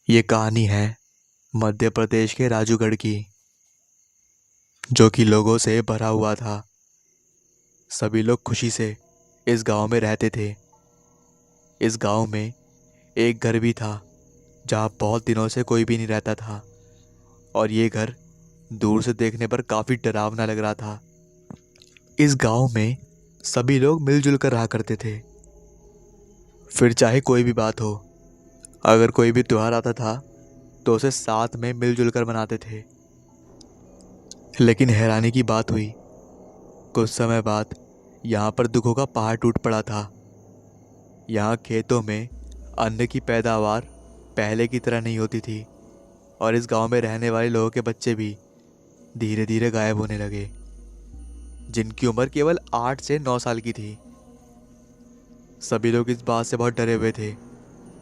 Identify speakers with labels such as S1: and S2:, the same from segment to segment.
S1: ये कहानी है मध्य प्रदेश के राजूगढ़ की, जो कि लोगों से भरा हुआ था। सभी लोग खुशी से इस गांव में रहते थे। इस गांव में एक घर भी था जहां बहुत दिनों से कोई भी नहीं रहता था, और ये घर दूर से देखने पर काफ़ी डरावना लग रहा था। इस गांव में सभी लोग मिलजुल कर रहा करते थे। फिर चाहे कोई भी बात हो, अगर कोई भी त्योहार आता था तो उसे साथ में मिलजुल कर मनाते थे। लेकिन हैरानी की बात हुई, कुछ समय बाद यहाँ पर दुखों का पहाड़ टूट पड़ा था। यहाँ खेतों में अन्न की पैदावार पहले की तरह नहीं होती थी, और इस गांव में रहने वाले लोगों के बच्चे भी धीरे धीरे गायब होने लगे, जिनकी उम्र केवल 8 से 9 साल की थी। सभी लोग इस बात से बहुत डरे हुए थे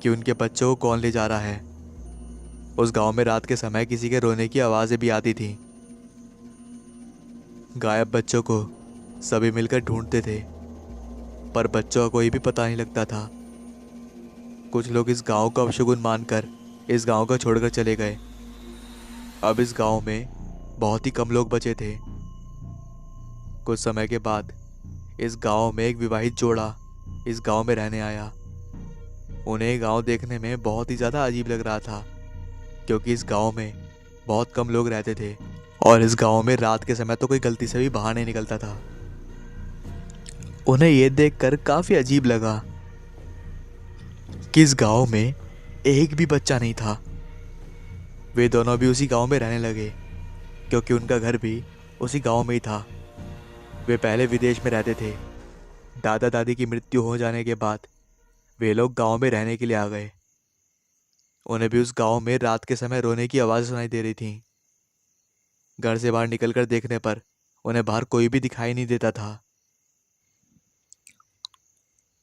S1: कि उनके बच्चों को कौन ले जा रहा है। उस गांव में रात के समय किसी के रोने की आवाज़ें भी आती थीं। गायब बच्चों को सभी मिलकर ढूंढते थे, पर बच्चों का कोई भी पता नहीं लगता था। कुछ लोग इस गांव को अपशगुन मानकर इस गांव को छोड़कर चले गए। अब इस गांव में बहुत ही कम लोग बचे थे। कुछ समय के बाद इस गांव में एक विवाहित जोड़ा इस गांव में रहने आया। उन्हें गांव देखने में बहुत ही ज़्यादा अजीब लग रहा था, क्योंकि इस गांव में बहुत कम लोग रहते थे, और इस गांव में रात के समय तो कोई गलती से भी बाहर नहीं निकलता था। उन्हें यह देखकर काफ़ी अजीब लगा कि इस गांव में एक भी बच्चा नहीं था। वे दोनों भी उसी गांव में रहने लगे, क्योंकि उनका घर भी उसी गांव में ही था। वे पहले विदेश में रहते थे। दादा दादी की मृत्यु हो जाने के बाद वे लोग गांव में रहने के लिए आ गए। उन्हें भी उस गांव में रात के समय रोने की आवाज़ सुनाई दे रही थी। घर से बाहर निकलकर देखने पर उन्हें बाहर कोई भी दिखाई नहीं देता था।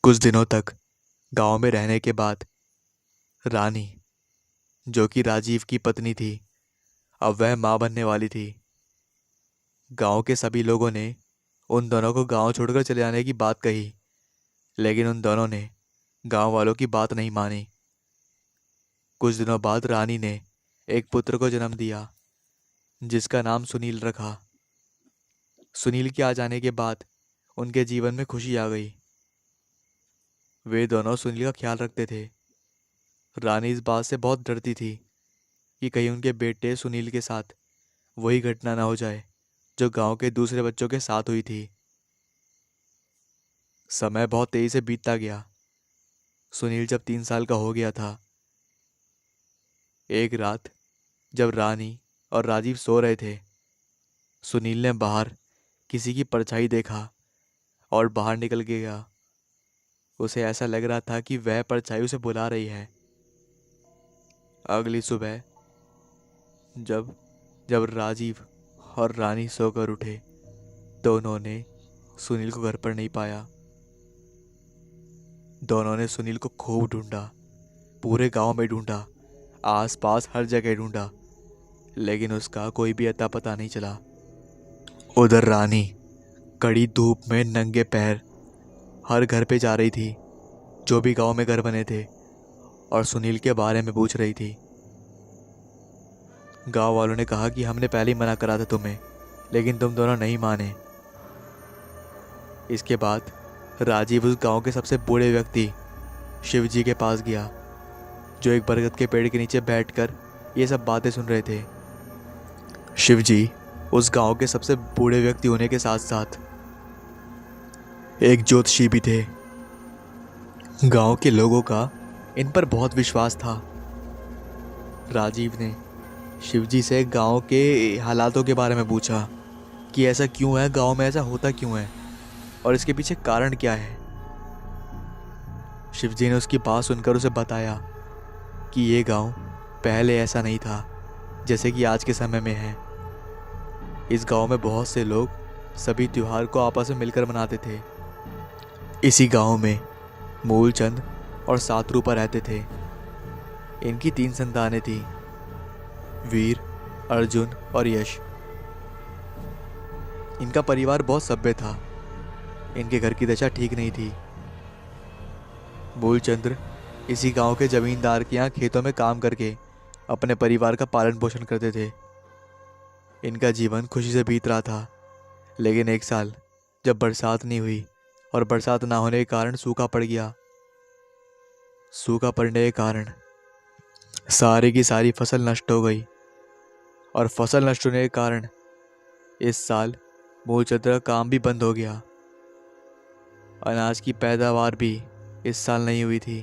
S1: कुछ दिनों तक गांव में रहने के बाद रानी, जो कि राजीव की पत्नी थी, अब वह माँ बनने वाली थी। गांव के सभी लोगों ने उन दोनों को गांव छोड़कर चले जाने की बात कही, लेकिन उन दोनों ने गांव वालों की बात नहीं मानी। कुछ दिनों बाद रानी ने एक पुत्र को जन्म दिया, जिसका नाम सुनील रखा। सुनील के आ जाने के बाद उनके जीवन में खुशी आ गई। वे दोनों सुनील का ख्याल रखते थे। रानी इस बात से बहुत डरती थी कि कहीं उनके बेटे सुनील के साथ वही घटना ना हो जाए जो गांव के दूसरे बच्चों के साथ हुई थी। समय बहुत तेजी से बीतता गया। सुनील जब 3 साल का हो गया था, एक रात जब रानी और राजीव सो रहे थे, सुनील ने बाहर किसी की परछाई देखा और बाहर निकल के गया। उसे ऐसा लग रहा था कि वह परछाई उसे बुला रही है। अगली सुबह जब जब राजीव और रानी सोकर उठे तो उन्होंने सुनील को घर पर नहीं पाया। दोनों ने सुनील को खूब ढूंढा, पूरे गांव में ढूंढा, आसपास हर जगह ढूंढा, लेकिन उसका कोई भी अता पता नहीं चला। उधर रानी कड़ी धूप में नंगे पैर हर घर पे जा रही थी, जो भी गांव में घर बने थे, और सुनील के बारे में पूछ रही थी। गांव वालों ने कहा कि हमने पहले ही मना करा था तुम्हें, लेकिन तुम दोनों नहीं माने। इसके बाद राजीव उस गांव के सबसे बूढ़े व्यक्ति शिवजी के पास गया, जो एक बरगद के पेड़ के नीचे बैठकर ये सब बातें सुन रहे थे। शिवजी उस गांव के सबसे बूढ़े व्यक्ति होने के साथ साथ एक ज्योतिषी भी थे। गांव के लोगों का इन पर बहुत विश्वास था। राजीव ने शिवजी से गांव के हालातों के बारे में पूछा कि ऐसा क्यों है, गांव में ऐसा होता क्यों है, और इसके पीछे कारण क्या है। शिवजी ने उसकी बात सुनकर उसे बताया कि ये गांव पहले ऐसा नहीं था जैसे कि आज के समय में है। इस गांव में बहुत से लोग सभी त्योहार को आपस में मिलकर मनाते थे। इसी गांव में मूलचंद और सातरूपा रहते थे। इनकी 3 संतानें थीं, वीर, अर्जुन और यश। इनका परिवार बहुत सभ्य था। इनके घर की दशा ठीक नहीं थी। मूलचंद्र इसी गांव के जमींदार के यहाँ खेतों में काम करके अपने परिवार का पालन पोषण करते थे। इनका जीवन खुशी से बीत रहा था। लेकिन एक साल जब बरसात नहीं हुई और बरसात ना होने के कारण सूखा पड़ गया। सूखा पड़ने के कारण सारी की सारी फसल नष्ट हो गई और फसल नष्ट होने के कारण इस साल मूलचंद का काम भी बंद हो गया। अनाज की पैदावार भी इस साल नहीं हुई थी।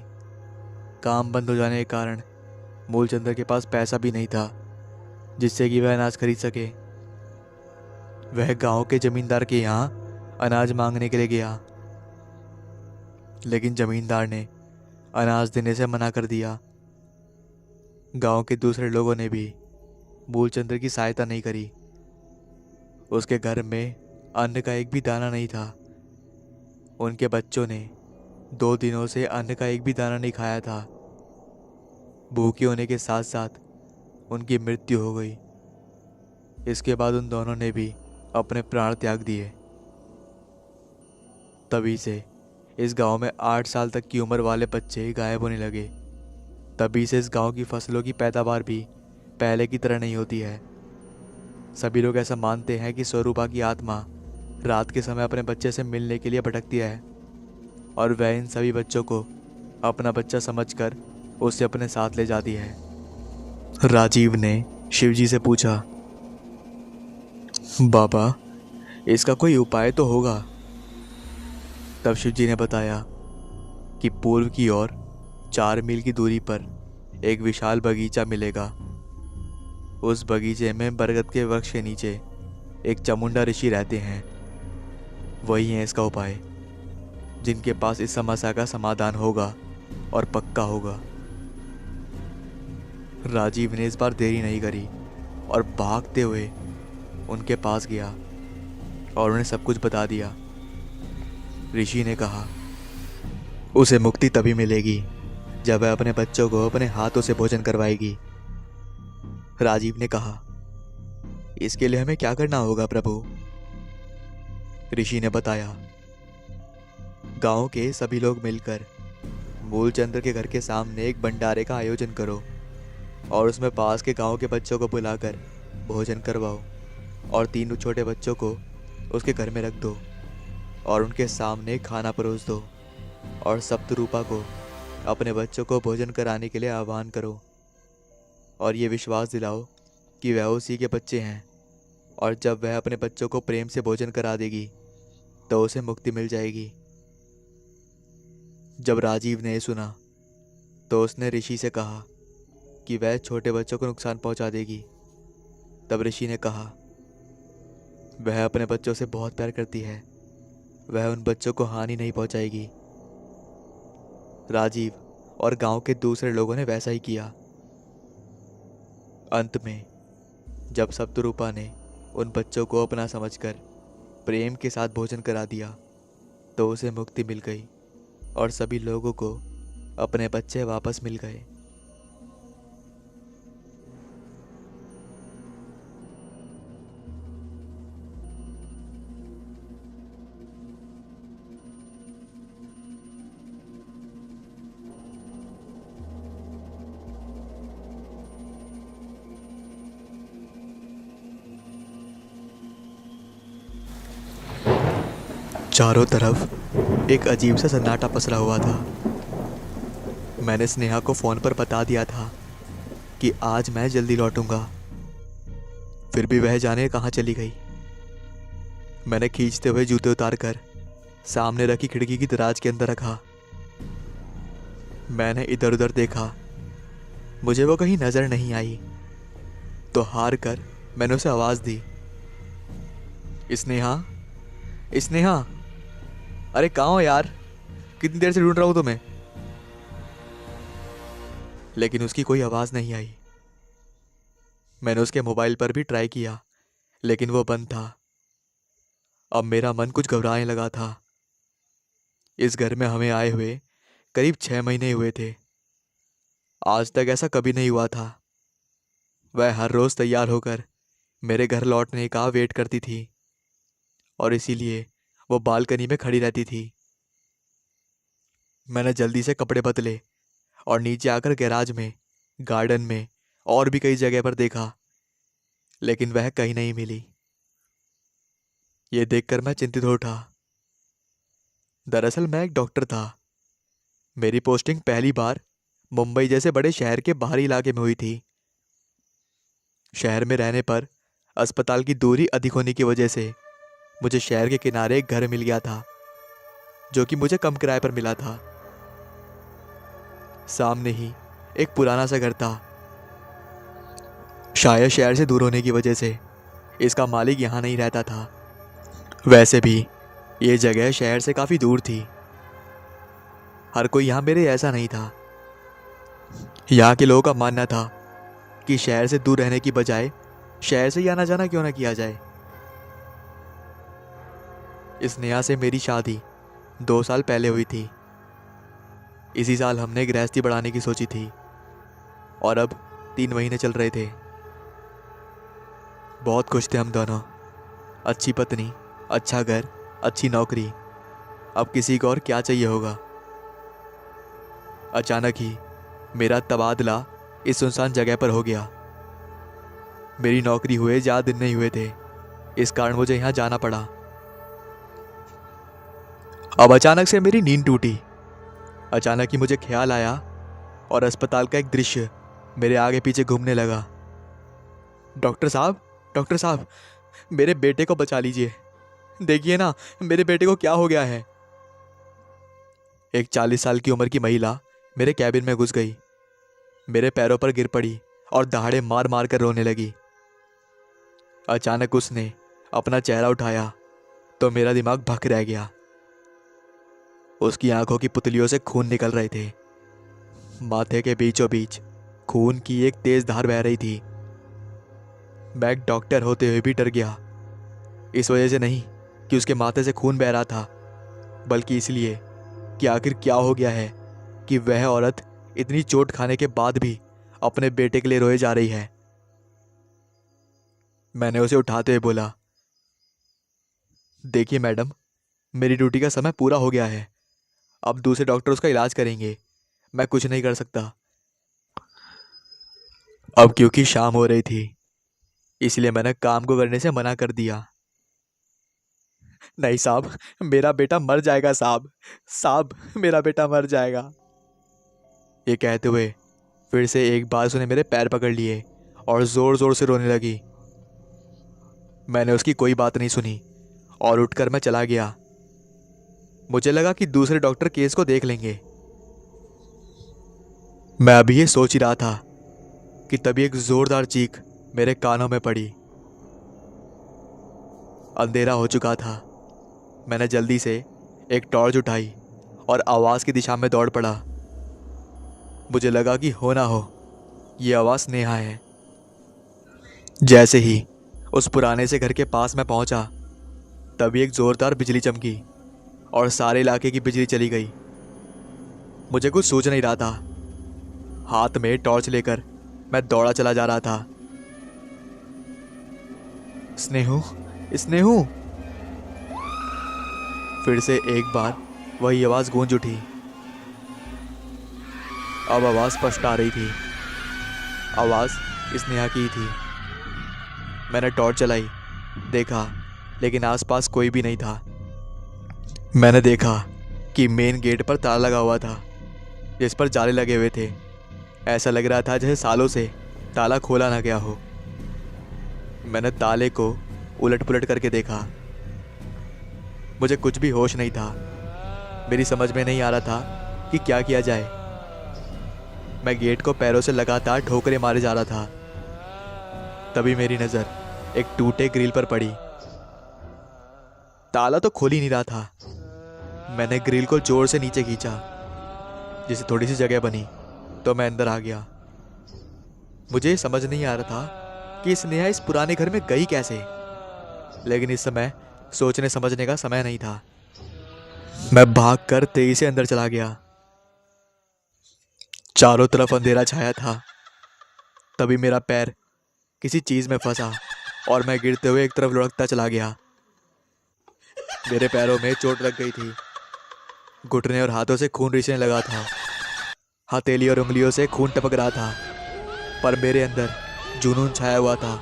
S1: काम बंद हो जाने के कारण मूलचंद के पास पैसा भी नहीं था जिससे कि वह अनाज खरीद सके। वह गांव के जमींदार के यहाँ अनाज मांगने के लिए गया, लेकिन जमींदार ने अनाज देने से मना कर दिया। गांव के दूसरे लोगों ने भी मूलचंद की सहायता नहीं करी। उसके घर में अन्न का एक भी दाना नहीं था। उनके बच्चों ने 2 दिनों से अन्न का एक भी दाना नहीं खाया था। भूखे होने के साथ साथ उनकी मृत्यु हो गई। इसके बाद उन दोनों ने भी अपने प्राण त्याग दिए। तभी से इस गांव में 8 साल तक की उम्र वाले बच्चे गायब होने लगे। तभी से इस गांव की फसलों की पैदावार भी पहले की तरह नहीं होती है। सभी लोग ऐसा मानते हैं कि स्वरूपा की आत्मा रात के समय अपने बच्चे से मिलने के लिए भटकती है और वह इन सभी बच्चों को अपना बच्चा समझकर उसे अपने साथ ले जाती है। राजीव ने शिवजी से पूछा, बाबा, इसका कोई उपाय तो होगा? तब शिवजी ने बताया कि पूर्व की ओर 4 मील की दूरी पर एक विशाल बगीचा मिलेगा। उस बगीचे में बरगद के वृक्ष के नीचे एक चामुंडा ऋषि रहते हैं। वही है इसका उपाय, जिनके पास इस समस्या का समाधान होगा और पक्का होगा। राजीव ने इस बार देरी नहीं करी और भागते हुए उनके पास गया और उन्हें सब कुछ बता दिया। ऋषि ने कहा, उसे मुक्ति तभी मिलेगी जब वह अपने बच्चों को अपने हाथों से भोजन करवाएगी। राजीव ने कहा, इसके लिए हमें क्या करना होगा प्रभु? ऋषि ने बताया, गांव के सभी लोग मिलकर मूलचंद्र के घर के सामने एक भंडारे का आयोजन करो और उसमें पास के गांव के बच्चों को बुलाकर भोजन करवाओ और 3 छोटे बच्चों को उसके घर में रख दो और उनके सामने खाना परोस दो और सप्तरूपा को अपने बच्चों को भोजन कराने के लिए आह्वान करो और ये विश्वास दिलाओ कि वह उसी के बच्चे हैं और जब वह अपने बच्चों को प्रेम से भोजन करा देगी तो उसे मुक्ति मिल जाएगी। जब राजीव ने सुना तो उसने ऋषि से कहा कि वह छोटे बच्चों को नुकसान पहुंचा देगी। तब ऋषि ने कहा, वह अपने बच्चों से बहुत प्यार करती है, वह उन बच्चों को हानि नहीं पहुंचाएगी। राजीव और गांव के दूसरे लोगों ने वैसा ही किया। अंत में जब सप्तरूपा ने उन बच्चों को अपना समझकर प्रेम के साथ भोजन करा दिया तो उसे मुक्ति मिल गई और सभी लोगों को अपने बच्चे वापस मिल गए। चारों तरफ एक अजीब सा सन्नाटा पसरा हुआ था। मैंने स्नेहा को फ़ोन पर बता दिया था कि आज मैं जल्दी लौटूंगा, फिर भी वह जाने कहाँ चली गई। मैंने खींचते हुए जूते उतारकर सामने रखी खिड़की की दराज के अंदर रखा। मैंने इधर उधर देखा, मुझे वो कहीं नजर नहीं आई, तो हार कर मैंने उसे आवाज़ दी, स्नेहा, स्नेहा, अरे कहाँ हो यार, कितनी देर से ढूंढ रहा हूं तुम्हें। लेकिन उसकी कोई आवाज नहीं आई। मैंने उसके मोबाइल पर भी ट्राई किया, लेकिन वो बंद था। अब मेरा मन कुछ घबराने लगा था। इस घर में हमें आए हुए करीब 6 महीने हुए थे। आज तक ऐसा कभी नहीं हुआ था। वह हर रोज तैयार होकर मेरे घर लौटने का वेट करती थी और इसीलिए वो बालकनी में खड़ी रहती थी। मैंने जल्दी से कपड़े बदले और नीचे आकर गैराज में, गार्डन में और भी कई जगह पर देखा, लेकिन वह कहीं नहीं मिली। ये देखकर मैं चिंतित हो उठा। दरअसल मैं एक डॉक्टर था। मेरी पोस्टिंग पहली बार मुंबई जैसे बड़े शहर के बाहरी इलाके में हुई थी। शहर में रहने पर अस्पताल की दूरी अधिक होने की वजह से मुझे शहर के किनारे एक घर मिल गया था, जो कि मुझे कम किराए पर मिला था। सामने ही एक पुराना सा घर था। शायद शहर से दूर होने की वजह से इसका मालिक यहाँ नहीं रहता था। वैसे भी ये जगह शहर से काफ़ी दूर थी। हर कोई यहाँ मेरे ऐसा नहीं था। यहाँ के लोगों का मानना था कि शहर से दूर रहने की बजाय शहर से ही आना जाना क्यों ना किया जाए। इस नेहा से मेरी शादी 2 साल पहले हुई थी। इसी साल हमने गृहस्थी बढ़ाने की सोची थी और अब 3 महीने चल रहे थे। बहुत खुश थे हम दोनों। अच्छी पत्नी, अच्छा घर, अच्छी नौकरी। अब किसी को और क्या चाहिए होगा। अचानक ही मेरा तबादला इस सुनसान जगह पर हो गया। मेरी नौकरी हुए ज़्यादा दिन नहीं हुए थे, इस कारण मुझे यहाँ जाना पड़ा। अब अचानक से मेरी नींद टूटी। अचानक ही मुझे ख्याल आया और अस्पताल का एक दृश्य मेरे आगे पीछे घूमने लगा। डॉक्टर साहब, मेरे बेटे को बचा लीजिए। देखिए ना, मेरे बेटे को क्या हो गया है। एक 40 साल की उम्र की महिला मेरे कैबिन में घुस गई, मेरे पैरों पर गिर पड़ी और दहाड़े मार मार कर रोने लगी। अचानक उसने अपना चेहरा उठाया तो मेरा दिमाग भक रह गया। उसकी आंखों की पुतलियों से खून निकल रहे थे। माथे के बीचों बीच खून की एक तेज धार बह रही थी। मैं एक डॉक्टर होते हुए भी डर गया। इस वजह से नहीं कि उसके माथे से खून बह रहा था, बल्कि इसलिए कि आखिर क्या हो गया है कि वह औरत इतनी चोट खाने के बाद भी अपने बेटे के लिए रोए जा रही है। मैंने उसे उठाते हुए बोला, देखिए मैडम, मेरी ड्यूटी का समय पूरा हो गया है। अब दूसरे डॉक्टर उसका इलाज करेंगे, मैं कुछ नहीं कर सकता। अब क्योंकि शाम हो रही थी, इसलिए मैंने काम को करने से मना कर दिया। नहीं साहब, मेरा बेटा मर जाएगा साहब, मेरा बेटा मर जाएगा। ये कहते हुए फिर से एक बार उसने मेरे पैर पकड़ लिए और जोर जोर से रोने लगी। मैंने उसकी कोई बात नहीं सुनी और उठकर मैं चला गया। मुझे लगा कि दूसरे डॉक्टर केस को देख लेंगे। मैं अभी ये सोच ही रहा था कि तभी एक जोरदार चीख मेरे कानों में पड़ी। अंधेरा हो चुका था। मैंने जल्दी से एक टॉर्च उठाई और आवाज़ की दिशा में दौड़ पड़ा। मुझे लगा कि हो ना हो ये आवाज़ नेहा है। जैसे ही उस पुराने से घर के पास मैं पहुंचा, तभी एक जोरदार बिजली चमकी और सारे इलाके की बिजली चली गई। मुझे कुछ सूझ नहीं रहा था। हाथ में टॉर्च लेकर मैं दौड़ा चला जा रहा था। स्नेहू, स्नेहू। फिर से एक बार वही आवाज़ गूंज उठी। अब आवाज़ स्पष्ट आ रही थी। आवाज़ स्नेहा की थी। मैंने टॉर्च चलाई, देखा, लेकिन आसपास कोई भी नहीं था। मैंने देखा कि मेन गेट पर ताला लगा हुआ था, जिस पर जाले लगे हुए थे। ऐसा लग रहा था जैसे सालों से ताला खोला ना गया हो। मैंने ताले को उलट पुलट करके देखा। मुझे कुछ भी होश नहीं था। मेरी समझ में नहीं आ रहा था कि क्या किया जाए। मैं गेट को पैरों से लगातार ठोकरें मारे जा रहा था। तभी मेरी नज़र एक टूटे ग्रिल पर पड़ी। ताला तो खोल ही नहीं रहा था। मैंने ग्रिल को जोर से नीचे खींचा, जिससे थोड़ी सी जगह बनी, तो मैं अंदर आ गया। मुझे समझ नहीं आ रहा था कि स्नेहा इस पुराने घर में गई कैसे, लेकिन इस समय सोचने समझने का समय नहीं था। मैं भागकर तेजी से अंदर चला गया। चारों तरफ अंधेरा छाया था। तभी मेरा पैर किसी चीज में फंसा और मैं गिरते हुए एक तरफ लुढ़कता चला गया। मेरे पैरों में चोट लग गई थी। घुटने और हाथों से खून रिसने लगा था। हथेली और उंगलियों से खून टपक रहा था। पर मेरे अंदर जुनून छाया हुआ था।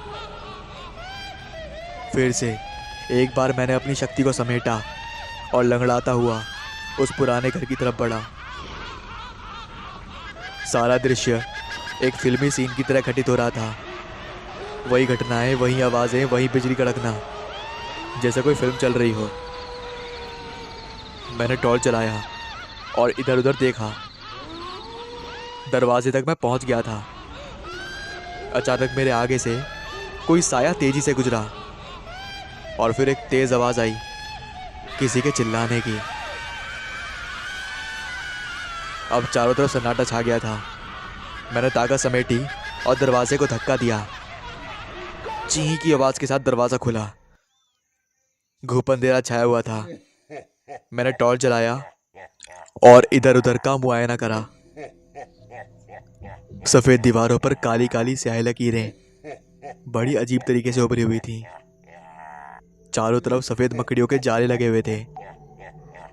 S1: फिर से एक बार मैंने अपनी शक्ति को समेटा और लंगड़ाता हुआ उस पुराने घर की तरफ बढ़ा। सारा दृश्य एक फिल्मी सीन की तरह घटित हो रहा था। वही घटनाएं, वही आवाजें, वही बिजली कड़कना, जैसे कोई फिल्म चल रही हो। मैंने टॉर्च जलाया और इधर उधर देखा। दरवाजे तक मैं पहुंच गया था। अचानक मेरे आगे से कोई साया तेजी से गुजरा और फिर एक तेज आवाज आई, किसी के चिल्लाने की। अब चारों तरफ सन्नाटा छा गया था। मैंने ताकत समेटी और दरवाजे को धक्का दिया। चीं की आवाज के साथ दरवाजा खुला। घुप अंधेरा छाया हुआ था। मैंने टॉर्च जलाया और इधर उधर का मुआयना करा। सफेद दीवारों पर काली काली स्याही लकीरें बड़ी अजीब तरीके से उभरी हुई थी। चारों तरफ सफेद मकड़ियों के जाले लगे हुए थे,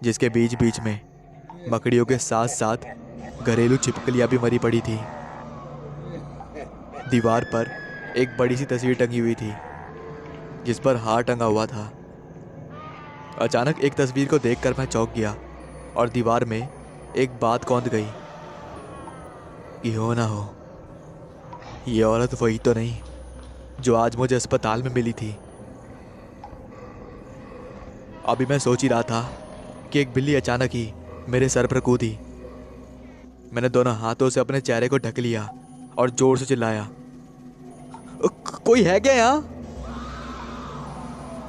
S1: जिसके बीच बीच में मकड़ियों के साथ साथ घरेलू छिपकलियां भी मरी पड़ी थी। दीवार पर एक बड़ी सी तस्वीर टंगी हुई थी, जिस पर हार टंगा हुआ था। अचानक एक तस्वीर को देखकर मैं चौंक गया और दीवार में एक बात कौंध गई कि हो ना हो, ये औरत वही तो नहीं जो आज मुझे अस्पताल में मिली थी। अभी मैं सोच ही रहा था कि एक बिल्ली अचानक ही मेरे सर पर कूदी। मैंने दोनों हाथों से अपने चेहरे को ढक लिया और जोर से चिल्लाया, कोई है क्या यहाँ?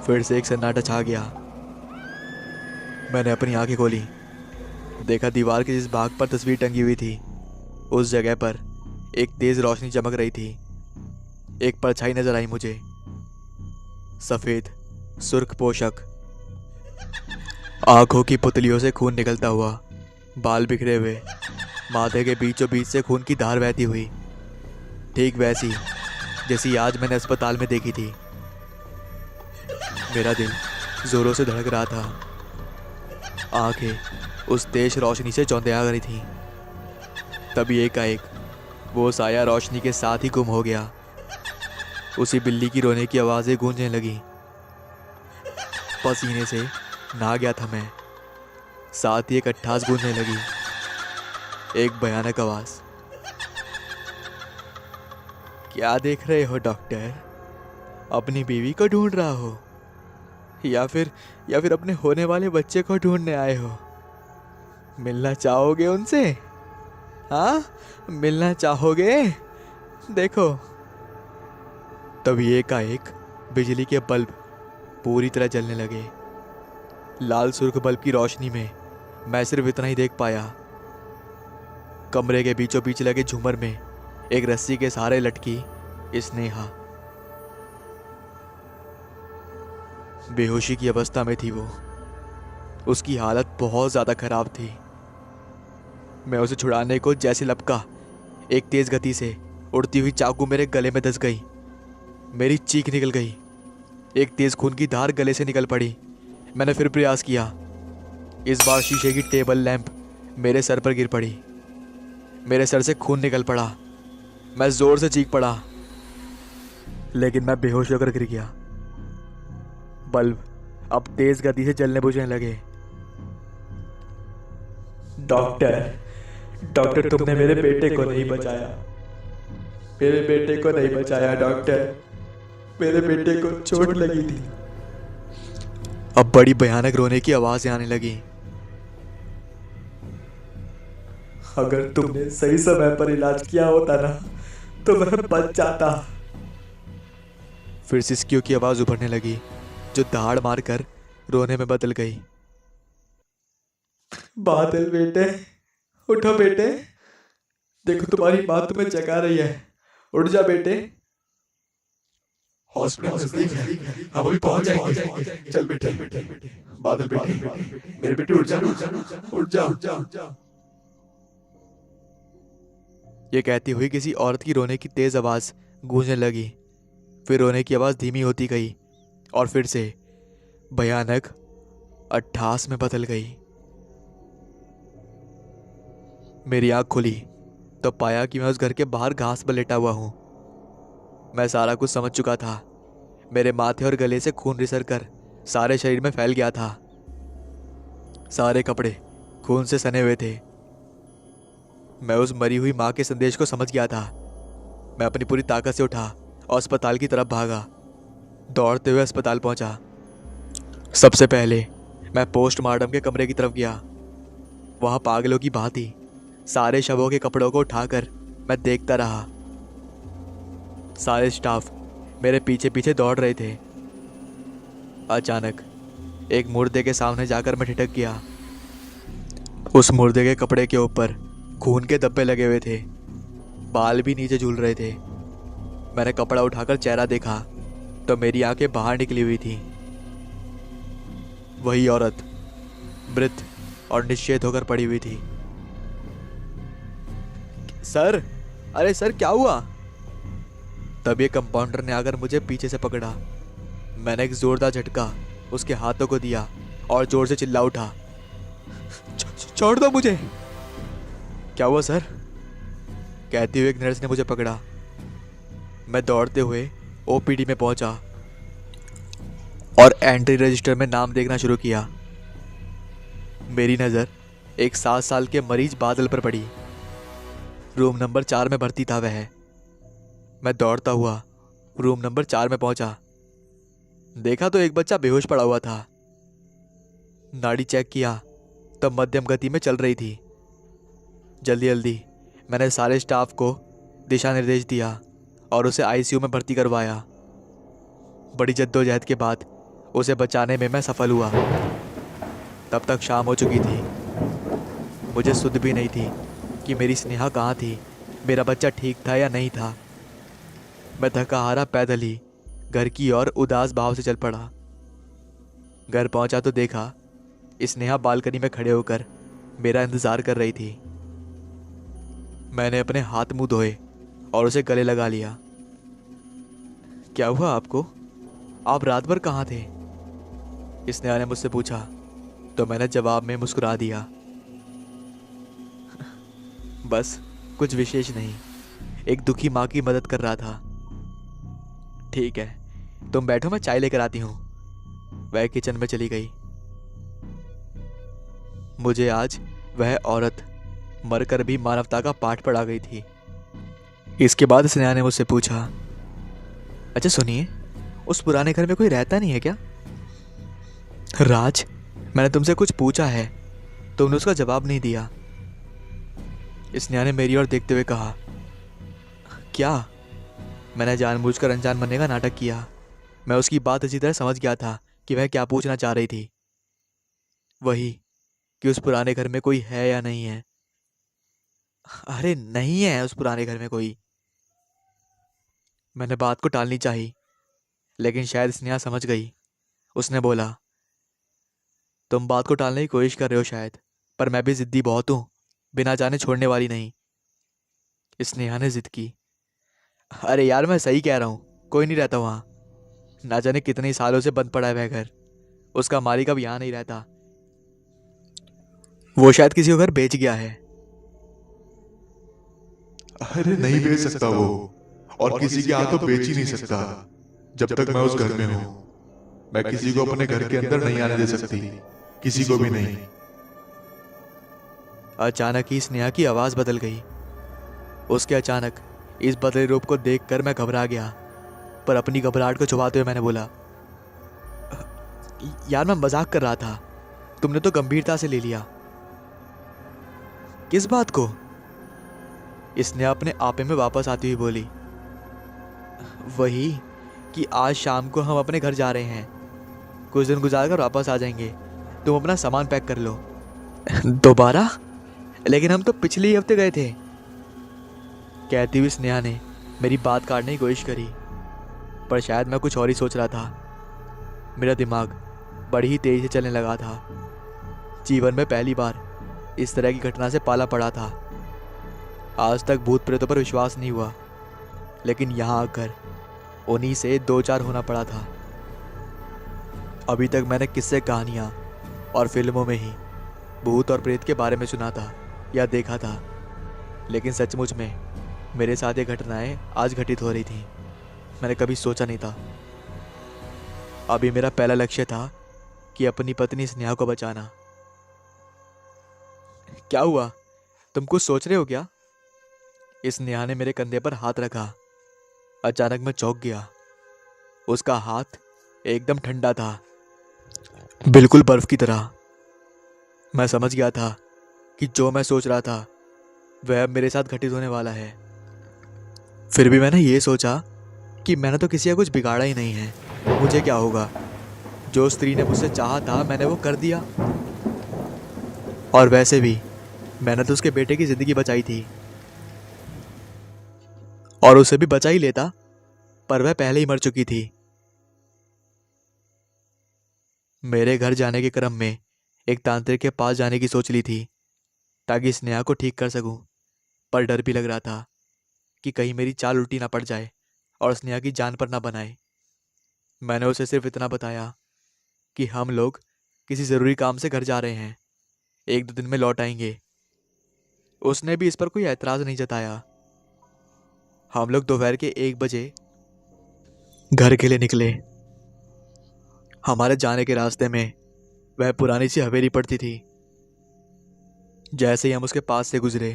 S1: फिर से एक सन्नाटा छा गया। मैंने अपनी आंखें खोली। देखा दीवार के जिस भाग पर तस्वीर टंगी हुई थी, उस जगह पर एक तेज रोशनी चमक रही थी। एक परछाई नजर आई मुझे। सफेद सुर्ख पोशाक, आंखों की पुतलियों से खून निकलता हुआ, बाल बिखरे हुए, माथे के बीचों बीच से खून की धार बहती हुई, ठीक वैसी जैसी आज मैंने अस्पताल में देखी थी। मेरा दिल जोरों से धड़क रहा था। आंखें उस तेज रोशनी से चौंधिया रही थी। तभी एकाएक वो साया रोशनी के साथ ही गुम हो गया। उसी बिल्ली की रोने की आवाजें गूंजने लगी। पसीने से नहा गया था मैं। साथ ही एक अट्ठास गूंजने लगी। एक भयानक आवाज, क्या देख रहे हो डॉक्टर? अपनी बीवी को ढूंढ रहा हो या फिर अपने होने वाले बच्चे को ढूंढने आए हो? मिलना चाहोगे उनसे? हाँ, मिलना चाहोगे? देखो। तभी एकाएक बिजली के बल्ब पूरी तरह जलने लगे। लाल सुर्ख बल्ब की रोशनी में मैं सिर्फ इतना ही देख पाया। कमरे के बीचों बीच लगे झूमर में एक रस्सी के सहारे लटकी स्नेहा। बेहोशी की अवस्था में थी वो। उसकी हालत बहुत ज्यादा खराब थी। मैं उसे छुड़ाने को जैसे लपका, एक तेज गति से उड़ती हुई चाकू मेरे गले में धंस गई। मेरी चीख निकल गई। एक तेज खून की धार गले से निकल पड़ी। मैंने फिर प्रयास किया। इस बार शीशे की टेबल लैंप मेरे सर पर गिर पड़ी। मेरे सर से खून निकल पड़ा। मैं जोर से चीख पड़ा, लेकिन मैं बेहोश होकर गिर गया। बल्ब अब तेज गति से जलने बुझने लगे। डॉक्टर, तुमने मेरे बेटे को नहीं बचाया। मेरे बेटे को नहीं बचाया डॉक्टर। मेरे बेटे को चोट लगी थी। अब बड़ी भयानक रोने की आवाजें आने लगी। अगर तुमने सही समय पर इलाज किया होता ना, तो मैं बच जाता। फिर सिसकियों की आवाज उभरने लगी, जो दहाड़ मारकर रोने में बदल गई। बादल बेटे, उठो बेटे, देखो तुम्हारी माँ तुम्हें जगा रही है। उठ जा बेटे।
S2: हॉस्पिटल नजदीक है, हम अभी पहुंच जाएंगे। चल बेटे, बादल बेटे, मेरे बेटे उठ जा, उठ जा।
S1: ये कहती हुई किसी औरत की रोने की तेज आवाज गूंजने लगी। फिर रोने की आवाज धीमी होती गई और फिर से भयानक अट्ठास में बदल गई। मेरी आंख खुली तो पाया कि मैं उस घर के बाहर घास पर लेटा हुआ हूँ। मैं सारा कुछ समझ चुका था। मेरे माथे और गले से खून रिसर कर सारे शरीर में फैल गया था। सारे कपड़े खून से सने हुए थे। मैं उस मरी हुई माँ के संदेश को समझ गया था। मैं अपनी पूरी ताकत से उठा और अस्पताल की तरफ भागा। दौड़ते हुए अस्पताल पहुंचा। सबसे पहले मैं पोस्टमार्टम के कमरे की तरफ गया। वहां पागलों की भांति सारे शवों के कपड़ों को उठाकर मैं देखता रहा। सारे स्टाफ मेरे पीछे पीछे दौड़ रहे थे। अचानक एक मुर्दे के सामने जाकर मैं ठिठक गया। उस मुर्दे के कपड़े के ऊपर खून के धब्बे लगे हुए थे। बाल भी नीचे झूल रहे थे। मैंने कपड़ा उठाकर चेहरा देखा तो मेरी आंखें बाहर निकली हुई थी। वही औरत मृत और निश्चेत होकर पड़ी हुई थी। सर, अरे सर, क्या हुआ? तब ये कंपाउंडर ने आकर मुझे पीछे से पकड़ा। मैंने एक जोरदार झटका उसके हाथों को दिया और जोर से चिल्ला उठा, छोड़ दो मुझे। क्या हुआ सर? कहते हुए एक नर्स ने मुझे पकड़ा। मैं दौड़ते हुए ओपीडी में पहुंचा और एंट्री रजिस्टर में नाम देखना शुरू किया। मेरी नज़र एक 7 साल के मरीज बादल पर पड़ी। रूम नंबर 4 में भर्ती था वह। मैं दौड़ता हुआ रूम नंबर 4 में पहुंचा। देखा तो एक बच्चा बेहोश पड़ा हुआ था। नाड़ी चेक किया तब मध्यम गति में चल रही थी। जल्दी जल्दी मैंने सारे स्टाफ को दिशा निर्देश दिया और उसे आईसीयू में भर्ती करवाया। बड़ी जद्दोजहद के बाद उसे बचाने में मैं सफल हुआ। तब तक शाम हो चुकी थी। मुझे सुध भी नहीं थी कि मेरी स्नेहा कहाँ थी, मेरा बच्चा ठीक था या नहीं था। मैं थका हारा पैदल ही घर की ओर उदास भाव से चल पड़ा। घर पहुंचा तो देखा स्नेहा बालकनी में खड़े होकर मेरा इंतजार कर रही थी। मैंने अपने हाथ मुंह धोए और उसे गले लगा लिया। क्या हुआ आपको? आप रात भर कहाँ थे? स्नेहा ने मुझसे पूछा तो मैंने जवाब में मुस्कुरा दिया। बस कुछ विशेष नहीं, एक दुखी माँ की मदद कर रहा था। ठीक है, तुम बैठो, मैं चाय लेकर आती हूँ। वह किचन में चली गई। मुझे आज वह औरत मरकर भी मानवता का पाठ पढ़ा गई थी। इसके बाद स्नेहा ने मुझसे पूछा, अच्छा सुनिए, उस पुराने घर में कोई रहता नहीं है क्या? राज, मैंने तुमसे कुछ पूछा है, तुमने उसका जवाब नहीं दिया। स्नेहा ने मेरी ओर देखते हुए कहा, क्या? मैंने जानबूझकर अनजान बनने का नाटक किया। मैं उसकी बात अच्छी तरह समझ गया था कि वह क्या पूछना चाह रही थी। वही कि उस पुराने घर में कोई है या नहीं है। अरे नहीं है उस पुराने घर में कोई। मैंने बात को टालनी चाहिए, लेकिन शायद स्नेहा समझ गई। उसने बोला, तुम बात को टालने की कोशिश कर रहे हो शायद, पर मैं भी जिद्दी बहुत हूं, बिना जाने छोड़ने वाली नहीं। स्नेहा ने जिद की, अरे यार मैं सही कह रहा हूँ, कोई नहीं रहता वहां। ना जाने कितने सालों से बंद पड़ा है वह घर। उसका मालिक अब यहाँ नहीं रहता। वो शायद किसी को घर बेच गया है।
S2: अरे नहीं बेच सकता वो, और किसी के यहाँ तो बेच ही नहीं सकता जब तक मैं उस घर में हूँ। मैं किसी को अपने घर के अंदर नहीं आने दे सकती, किसी को भी नहीं।
S1: अचानक ही स्नेहा की आवाज बदल गई। उसके अचानक इस बदले रूप को देखकर मैं घबरा गया, पर अपनी घबराहट को छुपाते हुए मैंने बोला, यार मैं मजाक कर रहा था, तुमने तो गंभीरता से ले लिया। किस बात को? स्नेहा अपने आपे में वापस आती हुई बोली, वही कि आज शाम को हम अपने घर जा रहे हैं, कुछ दिन गुजार कर वापस आ जाएंगे। तुम अपना सामान पैक कर लो। दोबारा? लेकिन हम तो पिछले ही हफ्ते गए थे। कहती हुई स्नेहा ने मेरी बात काटने की कोशिश करी, पर शायद मैं कुछ और ही सोच रहा था। मेरा दिमाग बड़ी ही तेजी से चलने लगा था। जीवन में पहली बार इस तरह की घटना से पाला पड़ा था। आज तक भूत प्रेतों पर विश्वास नहीं हुआ, लेकिन यहाँ आकर उन्हीं से 2-4 होना पड़ा था। अभी तक मैंने किस्से, कहानियाँ और फिल्मों में ही भूत और प्रेत के बारे में सुना था या देखा था, लेकिन सचमुच में मेरे साथ ये घटनाएं आज घटित हो रही थी। मैंने कभी सोचा नहीं था। अभी मेरा पहला लक्ष्य था कि अपनी पत्नी स्नेहा को बचाना। क्या हुआ? तुम कुछ सोच रहे हो क्या? इस नेहा ने मेरे कंधे पर हाथ रखा। अचानक मैं चौंक गया। उसका हाथ एकदम ठंडा था, बिल्कुल बर्फ की तरह। मैं समझ गया था कि जो मैं सोच रहा था वह अब मेरे साथ घटित होने वाला है। फिर भी मैंने ये सोचा कि मैंने तो किसी का कुछ बिगाड़ा ही नहीं है, मुझे क्या होगा। जो स्त्री ने मुझसे चाहा था मैंने वो कर दिया। और वैसे भी मैंने तो उसके बेटे की जिंदगी बचाई थी, और उसे भी बचा ही लेता, पर वह पहले ही मर चुकी थी। मेरे घर जाने के क्रम में एक तांत्रिक के पास जाने की सोच ली थी ताकि स्नेहा को ठीक कर सकूं, पर डर भी लग रहा था कि कहीं मेरी चाल उल्टी ना पड़ जाए और स्नेहा की जान पर ना बनाए। मैंने उसे सिर्फ इतना बताया कि हम लोग किसी ज़रूरी काम से घर जा रहे हैं, 1-2 दिन में लौट आएंगे। उसने भी इस पर कोई ऐतराज़ नहीं जताया। हम लोग दोपहर के 1 बजे घर के लिए निकले। हमारे जाने के रास्ते में वह पुरानी सी हवेली पड़ती थी। जैसे ही हम उसके पास से गुजरे,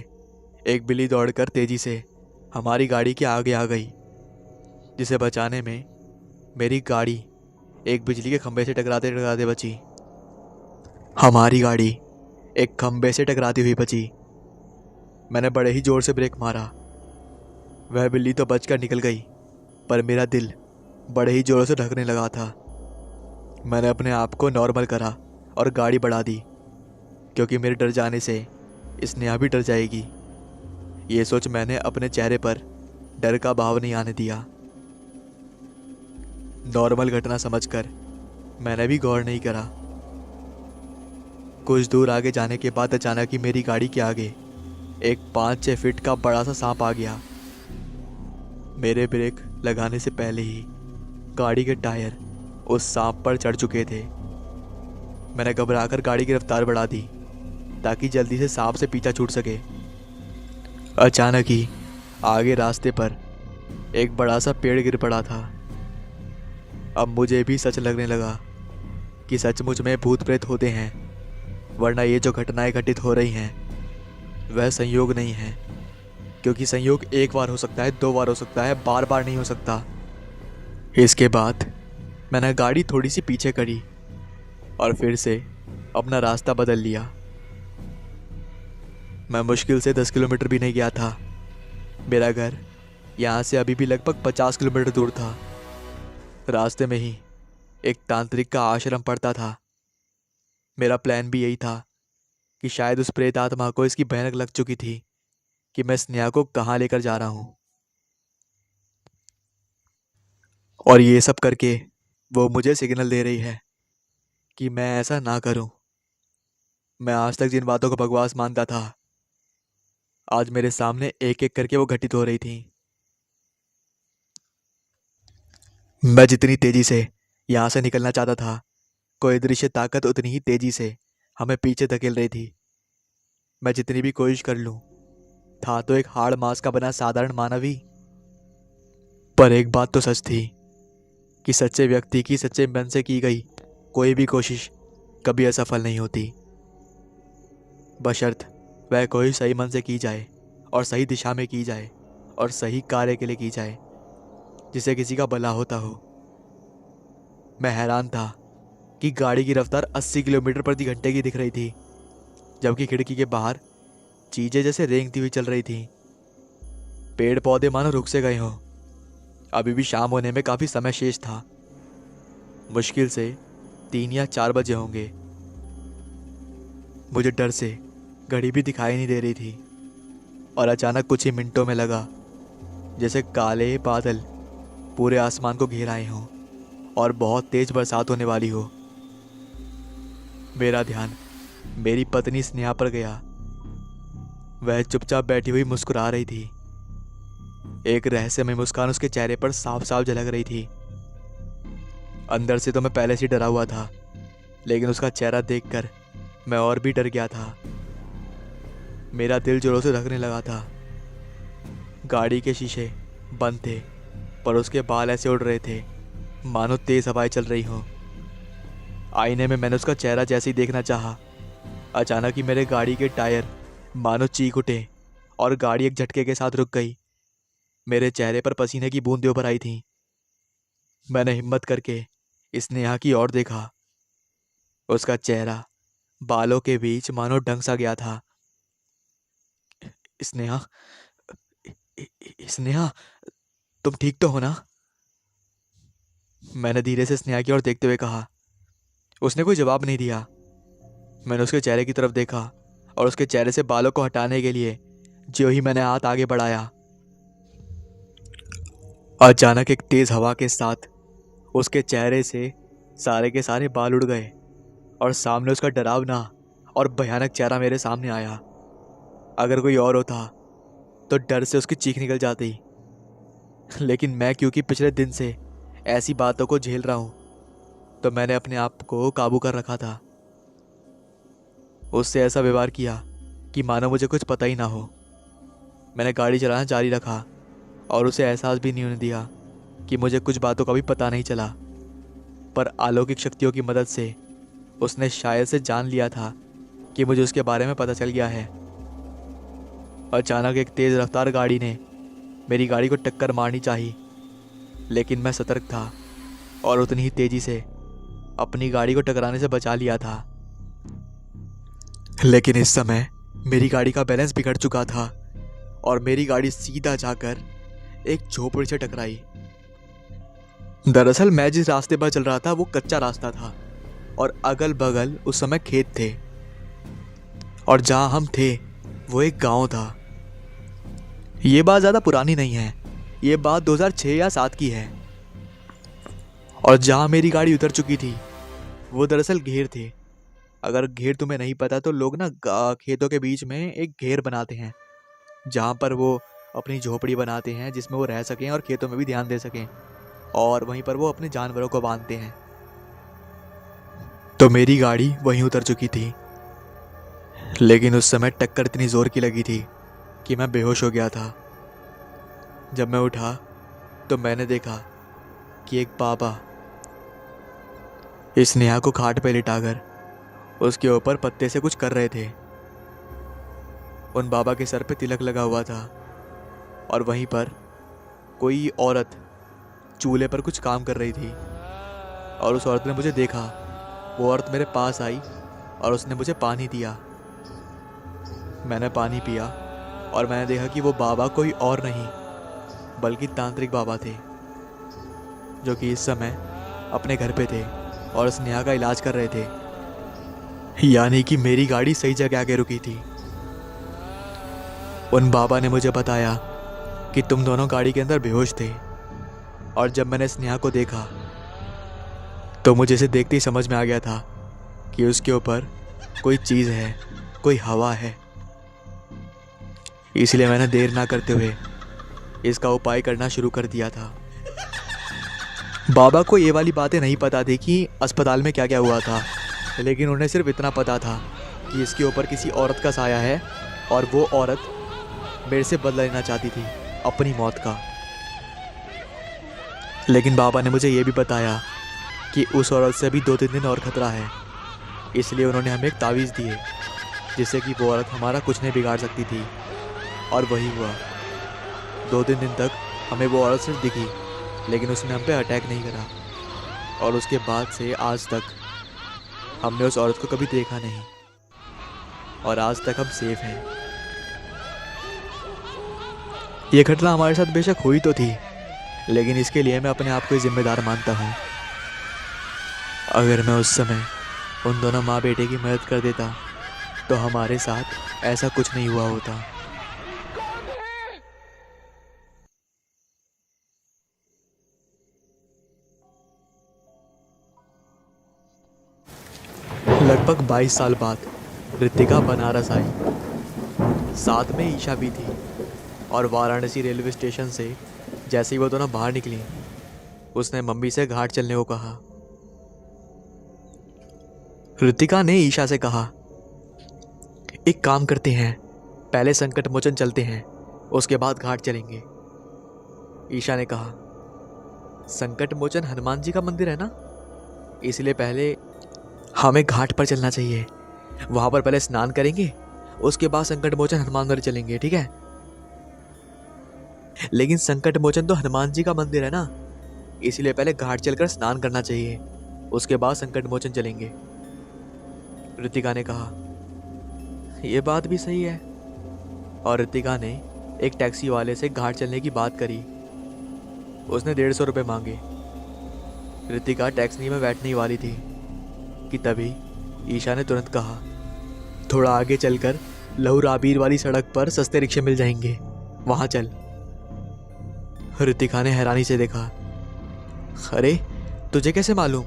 S1: एक बिल्ली दौड़कर तेजी से हमारी गाड़ी के आगे आ गई, जिसे बचाने में मेरी गाड़ी एक बिजली के खंभे से टकराते टकराते बची। हमारी गाड़ी एक खंभे से टकराती हुई बची। मैंने बड़े ही जोर से ब्रेक मारा। वह बिल्ली तो बचकर निकल गई, पर मेरा दिल बड़े ही जोरों से धड़कने लगा था। मैंने अपने आप को नॉर्मल करा और गाड़ी बढ़ा दी, क्योंकि मेरे डर जाने से स्नेहा भी डर जाएगी। ये सोच मैंने अपने चेहरे पर डर का भाव नहीं आने दिया। नॉर्मल घटना समझकर मैंने भी गौर नहीं करा। कुछ दूर आगे जाने के बाद अचानक ही मेरी गाड़ी के आगे एक 5-6 फीट का बड़ा सा सांप आ गया। मेरे ब्रेक लगाने से पहले ही गाड़ी के टायर उस सांप पर चढ़ चुके थे। मैंने घबराकर गाड़ी की रफ्तार बढ़ा दी ताकि जल्दी से सांप से पीछा छूट सके। अचानक ही आगे रास्ते पर एक बड़ा सा पेड़ गिर पड़ा था। अब मुझे भी सच लगने लगा कि सचमुच में भूत प्रेत होते हैं, वरना ये जो घटनाएं घटित हो रही हैं वह संयोग नहीं है, क्योंकि संयोग एक बार हो सकता है, 2 बार हो सकता है, बार बार नहीं हो सकता। इसके बाद मैंने गाड़ी थोड़ी सी पीछे करी और फिर से अपना रास्ता बदल लिया। मैं मुश्किल से 10 किलोमीटर भी नहीं गया था। मेरा घर यहाँ से अभी भी लगभग 50 किलोमीटर दूर था। रास्ते में ही एक तांत्रिक का आश्रम पड़ता था। मेरा प्लान भी यही था कि शायद उस प्रेत आत्मा को इसकी भयानक लग चुकी थी कि मैं स्नेहा को कहाँ लेकर जा रहा हूँ, और ये सब करके वो मुझे सिग्नल दे रही है कि मैं ऐसा ना करूं। मैं आज तक जिन बातों को बकवास मानता था, आज मेरे सामने एक एक करके वो घटित हो रही थी। मैं जितनी तेजी से यहाँ से निकलना चाहता था, कोई दृश्य ताकत उतनी ही तेजी से हमें पीछे धकेल रही थी। मैं जितनी भी कोशिश कर लूं, था तो एक हाड़ मांस का बना साधारण मानव ही, पर एक बात तो सच थी कि सच्चे व्यक्ति की सच्चे मन से की गई कोई भी कोशिश कभी असफल नहीं होती, बशर्त वह कोई सही मन से की जाए और सही दिशा में की जाए और सही कार्य के लिए की जाए, जिसे किसी का भला होता हो। मैं हैरान था कि गाड़ी की रफ्तार 80 किलोमीटर प्रति घंटे की दिख रही थी, जबकि खिड़की के बाहर चीजें जैसे रेंगती हुई चल रही थी। पेड़ पौधे मानो रुक से गए हों। अभी भी शाम होने में काफी समय शेष था। मुश्किल से 3 या 4 बजे होंगे। मुझे डर से घड़ी भी दिखाई नहीं दे रही थी, और अचानक कुछ ही मिनटों में लगा जैसे काले बादल पूरे आसमान को घेर आए हों और बहुत तेज बरसात होने वाली हो। मेरा ध्यान मेरी पत्नी स्नेहा पर गया। वह चुपचाप बैठी हुई मुस्कुरा रही थी। एक रहस्यमय मुस्कान उसके चेहरे पर साफ साफ झलक रही थी। अंदर से तो मैं पहले से डरा हुआ था, लेकिन उसका चेहरा देखकर मैं और भी डर गया था। मेरा दिल जोरों से धड़कने लगा था गाड़ी के शीशे बंद थे, पर उसके बाल ऐसे उड़ रहे थे मानो तेज हवाएं चल रही हों। आईने में मैंने उसका चेहरा जैसे ही देखना चाहा, अचानक ही मेरे गाड़ी के टायर मानो चीख उठे और गाड़ी एक झटके के साथ रुक गई। मेरे चेहरे पर पसीने की बूंदें उभर आई थीं। मैंने हिम्मत करके स्नेहा की ओर देखा। उसका चेहरा बालों के बीच मानो ढंग सा गया था। स्नेहा, स्नेहा, तुम ठीक तो हो ना? मैंने धीरे से स्नेहा की ओर देखते हुए कहा। उसने कोई जवाब नहीं दिया। मैंने उसके चेहरे की तरफ देखा और उसके चेहरे से बालों को हटाने के लिए जो ही मैंने हाथ आगे बढ़ाया, अचानक एक तेज हवा के साथ उसके चेहरे से सारे के सारे बाल उड़ गए और सामने उसका डरावना और भयानक चेहरा मेरे सामने आया। अगर कोई और होता तो डर से उसकी चीख निकल जाती, लेकिन मैं क्योंकि पिछले दिन से ऐसी बातों को झेल रहा हूं, तो मैंने अपने आप को काबू कर रखा था। उससे ऐसा व्यवहार किया कि मानो मुझे कुछ पता ही ना हो। मैंने गाड़ी चलाना जारी रखा और उसे एहसास भी नहीं होने दिया कि मुझे कुछ बातों का भी पता नहीं चला। पर अलौकिक शक्तियों की मदद से उसने शायद से जान लिया था कि मुझे उसके बारे में पता चल गया है। अचानक एक तेज रफ्तार गाड़ी ने मेरी गाड़ी को टक्कर मारनी चाहिए, लेकिन मैं सतर्क था और उतनी ही तेजी से अपनी गाड़ी को टकराने से बचा लिया था। लेकिन इस समय मेरी गाड़ी का बैलेंस बिगड़ चुका था और मेरी गाड़ी सीधा जाकर एक झोपड़ी से टकराई। दरअसल मैं जिस रास्ते पर चल रहा था वो कच्चा रास्ता था और अगल बगल उस समय खेत थे, और जहां हम थे वो एक गांव था। ये बात ज़्यादा पुरानी नहीं है, ये बात 2006 या 7 की है। और जहां मेरी गाड़ी उतर चुकी थी वो दरअसल घेर थे। अगर घेर तुम्हें नहीं पता तो लोग ना खेतों के बीच में एक घेर बनाते हैं जहां पर वो अपनी झोपड़ी बनाते हैं जिसमें वो रह सकें और खेतों में भी ध्यान दे सकें, और वहीं पर वो अपने जानवरों को बांधते हैं। तो मेरी गाड़ी वहीं उतर चुकी थी, लेकिन उस समय टक्कर इतनी जोर की लगी थी कि मैं बेहोश हो गया था। जब मैं उठा तो मैंने देखा कि एक बाबा इस नेहा को खाट पे लिटाकर उसके ऊपर पत्ते से कुछ कर रहे थे। उन बाबा के सर पे तिलक लगा हुआ था और वहीं पर कोई औरत चूल्हे पर कुछ काम कर रही थी, और उस औरत ने मुझे देखा। वो औरत मेरे पास आई और उसने मुझे पानी दिया। मैंने पानी पिया और मैंने देखा कि वो बाबा कोई और नहीं बल्कि तांत्रिक बाबा थे, जो कि इस समय अपने घर पे थे और स्नेहा का इलाज कर रहे थे। यानी कि मेरी गाड़ी सही जगह आके रुकी थी। उन बाबा ने मुझे बताया कि तुम दोनों गाड़ी के अंदर बेहोश थे, और जब मैंने स्नेहा को देखा तो मुझे इसे देखते ही समझ में आ गया था कि उसके ऊपर कोई चीज़ है, कोई हवा है। इसलिए मैंने देर ना करते हुए इसका उपाय करना शुरू कर दिया था। बाबा को ये वाली बातें नहीं पता थी कि अस्पताल में क्या क्या हुआ था, लेकिन उन्हें सिर्फ इतना पता था कि इसके ऊपर किसी औरत का साया है और वो औरत मेरे से बदला लेना चाहती थी अपनी मौत का। लेकिन बाबा ने मुझे ये भी बताया कि उस औरत से भी 2-3 दिन और खतरा है, इसलिए उन्होंने हमें एक तावीज़ दिए जिससे कि वो औरत हमारा कुछ नहीं बिगाड़ सकती थी। और वही हुआ। 2-3 दिन तक हमें वो औरत सिर्फ दिखी, लेकिन उसने हम पे अटैक नहीं करा, और उसके बाद से आज तक हमने उस औरत को कभी देखा नहीं, और आज तक हम सेफ हैं। ये घटना हमारे साथ बेशक हुई तो थी, लेकिन इसके लिए मैं अपने आप को ही जिम्मेदार मानता हूँ। अगर मैं उस समय उन दोनों माँ बेटे की मदद कर देता तो हमारे साथ ऐसा कुछ नहीं हुआ होता। लगभग 22 साल बाद रितिका बनारस आई। साथ में ईशा भी थी, और वाराणसी रेलवे स्टेशन से जैसे ही वो दोनों बाहर निकली, उसने मम्मी से घाट चलने को कहा। रितिका ने ईशा से कहा, एक काम करते हैं, पहले संकट मोचन चलते हैं, उसके बाद घाट चलेंगे। ईशा ने कहा, संकट मोचन हनुमान जी का मंदिर है ना, इसलिए पहले हमें घाट पर चलना चाहिए। वहां पर पहले स्नान करेंगे, उसके बाद संकट मोचन हनुमान मंदिर चलेंगे, ठीक है? लेकिन संकट मोचन तो हनुमान जी का मंदिर है ना, इसलिए पहले घाट चलकर स्नान करना चाहिए, उसके बाद संकट मोचन चलेंगे। ऋतिका ने कहा, यह बात भी सही है। और ऋतिका ने एक टैक्सी वाले से घाट चलने की बात करी। उसने 150 रुपये मांगे। ऋतिका टैक्सी में बैठने ही वाली थी कि तभी ईशा ने तुरंत कहा, थोड़ा आगे चलकर लहू राबीर वाली सड़क पर सस्ते रिक्शे मिल जाएंगे, वहां चल। ऋतिका ने हैरानी से देखा। अरे तुझे कैसे मालूम?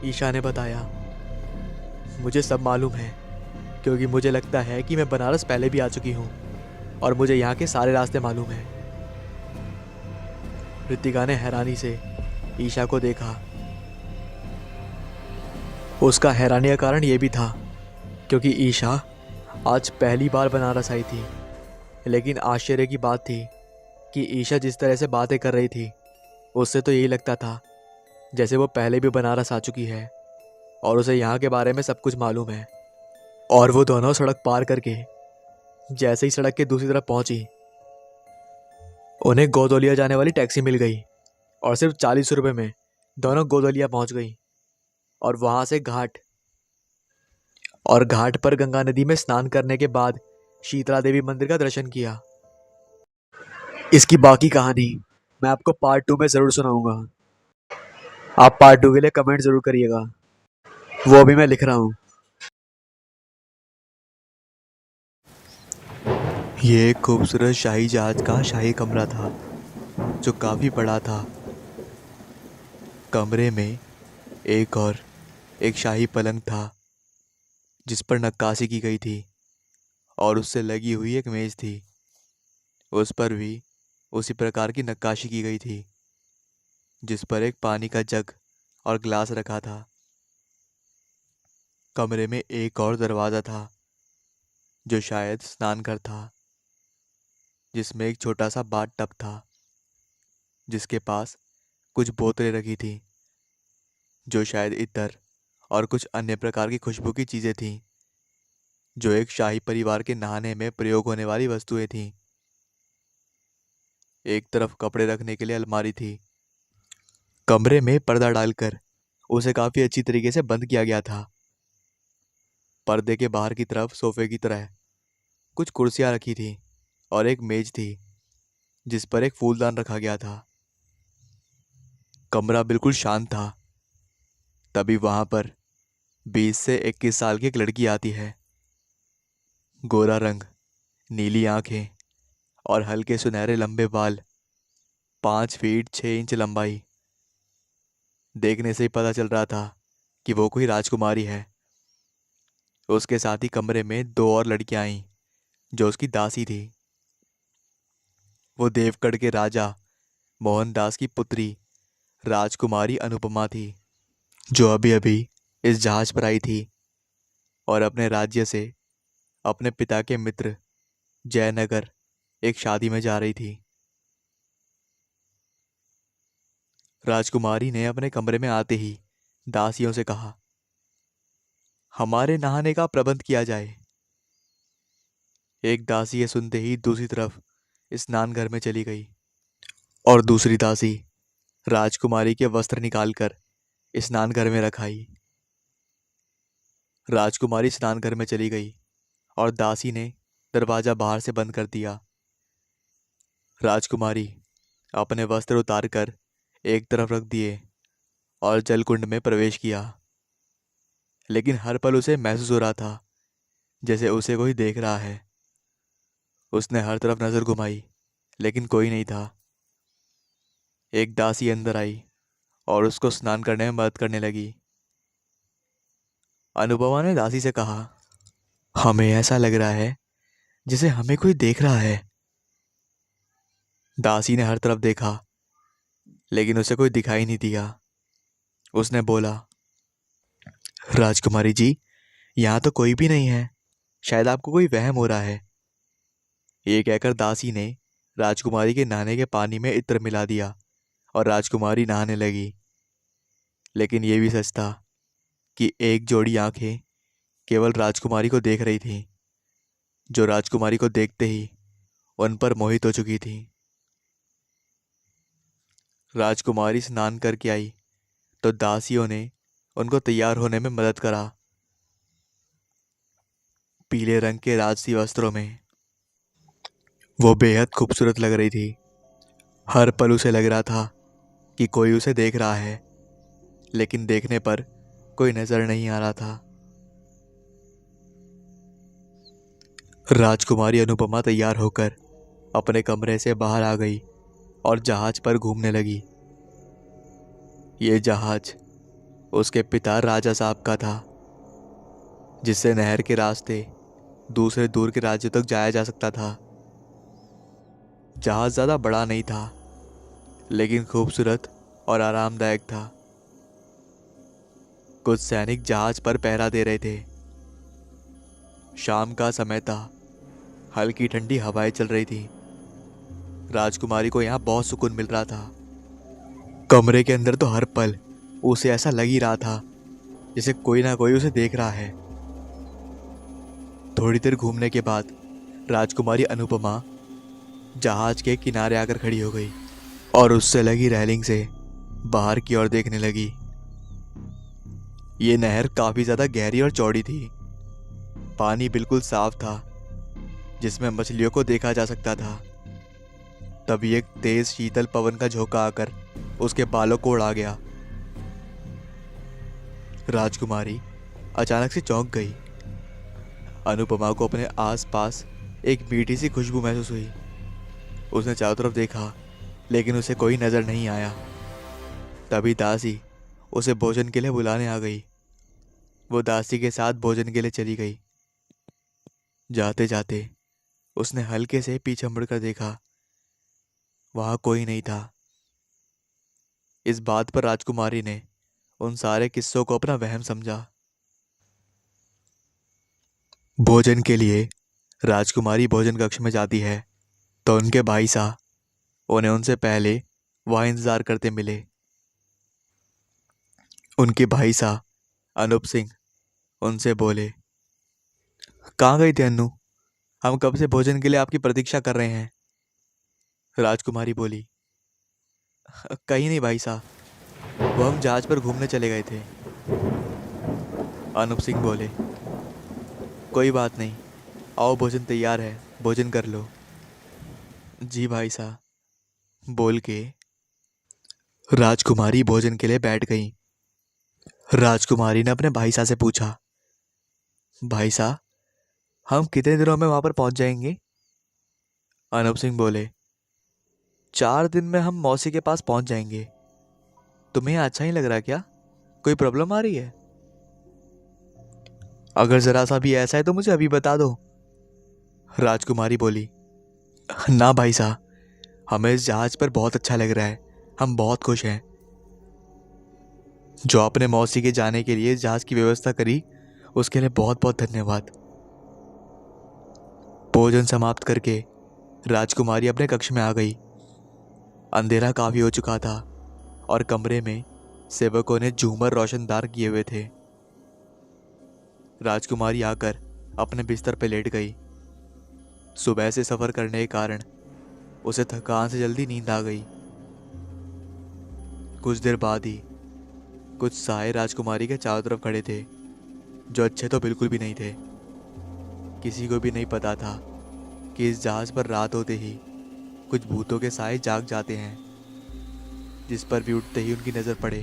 S1: ईशा ने बताया, मुझे सब मालूम है, क्योंकि मुझे लगता है कि मैं बनारस पहले भी आ चुकी हूँ और मुझे यहाँ के सारे रास्ते मालूम हैं। ऋतिका ने हैरानी से ईशा को देखा। उसका हैरानी का कारण यह भी था क्योंकि ईशा आज पहली बार बनारस आई थी। लेकिन आश्चर्य की बात थी कि ईशा जिस तरह से बातें कर रही थी, उससे तो यही लगता था जैसे वो पहले भी बनारस आ चुकी है और उसे यहाँ के बारे में सब कुछ मालूम है। और वो दोनों सड़क पार करके जैसे ही सड़क के दूसरी तरफ पहुंची, उन्हें गोदौलिया जाने वाली टैक्सी मिल गई और सिर्फ 40 रुपये में दोनों गोदौलिया पहुंच गई। और वहां से घाट पर गंगा नदी में स्नान करने के बाद शीतला देवी मंदिर का दर्शन किया। इसकी बाकी कहानी मैं आपको पार्ट 2 में ज़रूर सुनाऊंगा। आप पार्ट 2 के लिए कमेंट ज़रूर करिएगा, वो भी मैं लिख रहा हूँ। ये एक खूबसूरत शाही जहाज का शाही कमरा था जो काफ़ी बड़ा था। कमरे में एक शाही पलंग था जिस पर नक्काशी की गई थी और उससे लगी हुई एक मेज़ थी, उस पर भी उसी प्रकार की नक्काशी की गई थी जिस पर एक पानी का जग और ग्लास रखा था। कमरे में एक और दरवाज़ा था जो शायद स्नान घर था, जिसमें एक छोटा सा बाथ टब था जिसके पास कुछ बोतलें रखी थी जो शायद इत्र और कुछ अन्य प्रकार की खुशबू की चीज़ें थीं, जो एक शाही परिवार के नहाने में प्रयोग होने वाली वस्तुएं थीं। एक तरफ कपड़े रखने के लिए अलमारी थी। कमरे में पर्दा डालकर उसे काफ़ी अच्छी तरीके से बंद किया गया था। पर्दे के बाहर की तरफ सोफे की तरह कुछ कुर्सियां रखी थी और एक मेज थी जिस पर एक फूलदान रखा गया था। कमरा बिल्कुल शांत था। तभी वहां पर 20 से 21 साल की एक लड़की आती है। गोरा रंग, नीली आंखें और हल्के सुनहरे लंबे बाल, 5 फीट 6 इंच लंबाई। देखने से ही पता चल रहा था कि वो कोई राजकुमारी है। उसके साथ ही कमरे में 2 और लड़कियां आईं जो उसकी दासी थी। वो देवगढ़ के राजा मोहनदास की पुत्री राजकुमारी अनुपमा थी, जो अभी अभी इस जहाज पर आई थी और अपने राज्य से अपने पिता के मित्र जयनगर एक शादी में जा रही थी। राजकुमारी ने अपने कमरे में आते ही दासियों से कहा, हमारे नहाने का प्रबंध किया जाए। एक दासी ये सुनते ही दूसरी तरफ स्नान घर में चली गई और दूसरी दासी राजकुमारी के वस्त्र निकालकर स्नान घर में रखाई। राजकुमारी स्नान घर में चली गई और दासी ने दरवाजा बाहर से बंद कर दिया। राजकुमारी अपने वस्त्र उतारकर एक तरफ रख दिए और जलकुंड में प्रवेश किया। लेकिन हर पल उसे महसूस हो रहा था जैसे उसे कोई देख रहा है। उसने हर तरफ नजर घुमाई लेकिन कोई नहीं था। एक दासी अंदर आई और उसको स्नान करने में मदद करने लगी। अनुपमा ने दासी से कहा, हमें ऐसा लग रहा है जैसे हमें कोई देख रहा है। दासी ने हर तरफ देखा लेकिन उसे कोई दिखाई नहीं दिया। उसने बोला, राजकुमारी जी, यहाँ तो कोई भी नहीं है, शायद आपको कोई वहम हो रहा है। ये कहकर दासी ने राजकुमारी के नहाने के पानी में इत्र मिला दिया और राजकुमारी नहाने लगी। लेकिन ये भी सच था कि एक जोड़ी आंखें केवल राजकुमारी को देख रही थी, जो राजकुमारी को देखते ही उन पर मोहित हो चुकी थी। राजकुमारी स्नान करके आई तो दासियों ने उनको तैयार होने में मदद करा। पीले रंग के राजसी वस्त्रों में वो बेहद खूबसूरत लग रही थी। हर पल उसे लग रहा था कि कोई उसे देख रहा है, लेकिन देखने पर कोई नजर नहीं आ रहा था। राजकुमारी अनुपमा तैयार होकर अपने कमरे से बाहर आ गई और जहाज पर घूमने लगी। ये जहाज उसके पिता राजा साहब का था, जिससे नहर के रास्ते दूसरे दूर के राज्यों तक जाया जा सकता था। जहाज ज़्यादा बड़ा नहीं था, लेकिन खूबसूरत और आरामदायक था। कुछ सैनिक जहाज पर पहरा दे रहे थे। शाम का समय था, हल्की ठंडी हवाएं चल रही थी। राजकुमारी को यहाँ बहुत सुकून मिल रहा था। कमरे के अंदर तो हर पल उसे ऐसा लग ही रहा था जैसे कोई ना कोई उसे देख रहा है। थोड़ी देर घूमने के बाद राजकुमारी अनुपमा जहाज के किनारे आकर खड़ी हो गई और उससे लगी रेलिंग से बाहर की ओर देखने लगी। ये नहर काफी ज्यादा गहरी और चौड़ी थी। पानी बिल्कुल साफ था, जिसमें मछलियों को देखा जा सकता था। तभी एक तेज शीतल पवन का झोंका आकर उसके बालों को उड़ा गया। राजकुमारी अचानक से चौंक गई। अनुपमा को अपने आसपास एक मीठी सी खुशबू महसूस हुई। उसने चारों तरफ देखा, लेकिन उसे कोई नजर नहीं आया। तभी दासी उसे भोजन के लिए बुलाने आ गई। वो दासी के साथ भोजन के लिए चली गई। जाते जाते उसने हल्के से पीछे मुड़कर देखा, वहां कोई नहीं था। इस बात पर राजकुमारी ने उन सारे किस्सों को अपना वहम समझा। भोजन के लिए राजकुमारी भोजन कक्ष में जाती है तो उनके भाई साहब उन्हें उनसे पहले वहां इंतजार करते मिले। उनके भाई साहब अनूप सिंह उनसे बोले, कहाँ गई थी अन्नू? हम कब से भोजन के लिए आपकी प्रतीक्षा कर रहे हैं। राजकुमारी बोली, कहीं नहीं भाई साहब, वो हम जहाज पर घूमने चले गए थे। अनूप सिंह बोले, कोई बात नहीं, आओ भोजन तैयार है, भोजन कर लो। जी भाई साहब बोल के राजकुमारी भोजन के लिए बैठ गई। राजकुमारी ने अपने भाई साहब से पूछा, भाई साहब हम कितने दिनों में वहां पर पहुंच जाएंगे? अनूप सिंह बोले, 4 दिन में हम मौसी के पास पहुंच जाएंगे। तुम्हें अच्छा ही लग रहा क्या? कोई प्रॉब्लम आ रही है? अगर जरा सा भी ऐसा है तो मुझे अभी बता दो। राजकुमारी बोली, ना भाई साहब, हमें इस जहाज पर बहुत अच्छा लग रहा है, हम बहुत खुश हैं। जो आपने मौसी के जाने के लिए जहाज की व्यवस्था करी, उसके लिए बहुत बहुत धन्यवाद। भोजन समाप्त करके राजकुमारी अपने कक्ष में आ गई। अंधेरा काफी हो चुका था और कमरे में सेवकों ने झूमर रोशनदार किए हुए थे। राजकुमारी आकर अपने बिस्तर पर लेट गई। सुबह से सफर करने के कारण उसे थकान से जल्दी नींद आ गई। कुछ देर बाद ही कुछ साए राजकुमारी के चारों तरफ खड़े थे, जो अच्छे तो बिल्कुल भी नहीं थे। किसी को भी नहीं पता था कि इस जहाज पर रात होते ही कुछ भूतों के साए जाग जाते हैं। जिस पर भी उठते ही उनकी नज़र पड़े,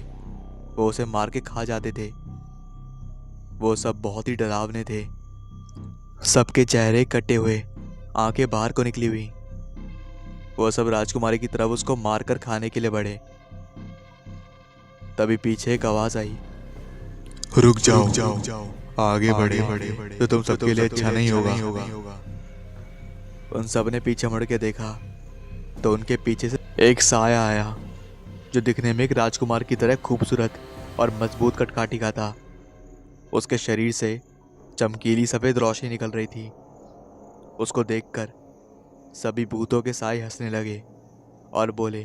S1: वो उसे मार के खा जाते थे। वो सब बहुत ही डरावने थे। सबके चेहरे कटे हुए, आंखें बाहर को निकली हुई। वो सब राजकुमारी की तरफ उसको मारकर खाने के लिए बढ़े। तभी पीछे एक आवाज आई,
S2: रुक जाओ, आगे बढ़े तो तुम सबके लिए अच्छा नहीं होगा।
S1: उन सब ने पीछे मुड़ के देखा तो उनके पीछे से एक साया आया, जो दिखने में एक राजकुमार की तरह खूबसूरत और मजबूत कटकाठी का था। उसके शरीर से चमकीली सफेद रोशनी निकल रही थी। उसको देखकर सभी भूतों के साए हंसने लगे और बोले,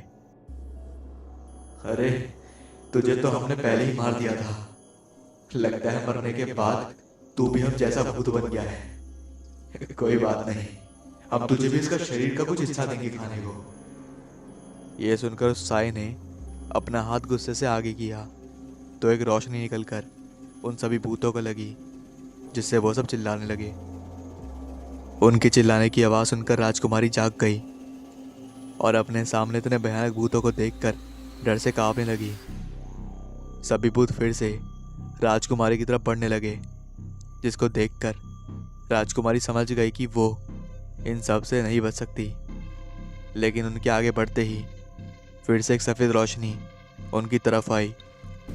S2: अरे, तुझे तो हमने पहले ही मार दिया था। लगता है मरने के बाद तू भी हम जैसा भूत बन गया है। कोई बात नहीं, हम तुझे भी इसका शरीर का कुछ हिस्सा देंगे खाने को।
S1: ये सुनकर उस साए ने अपना हाथ गुस्से से आगे किया तो एक रोशनी निकलकर उन सभी भूतों को लगी, जिससे वो सब चिल्लाने लगे। उनके चिल्लाने की आवाज़ सुनकर राजकुमारी जाग गई और अपने सामने इतने भयानक भूतों को देखकर डर से कांपने लगी। सभी भूत फिर से राजकुमारी की तरफ बढ़ने लगे, जिसको देखकर राजकुमारी समझ गई कि वो इन सब से नहीं बच सकती। लेकिन उनके आगे बढ़ते ही फिर से एक सफ़ेद रोशनी उनकी तरफ आई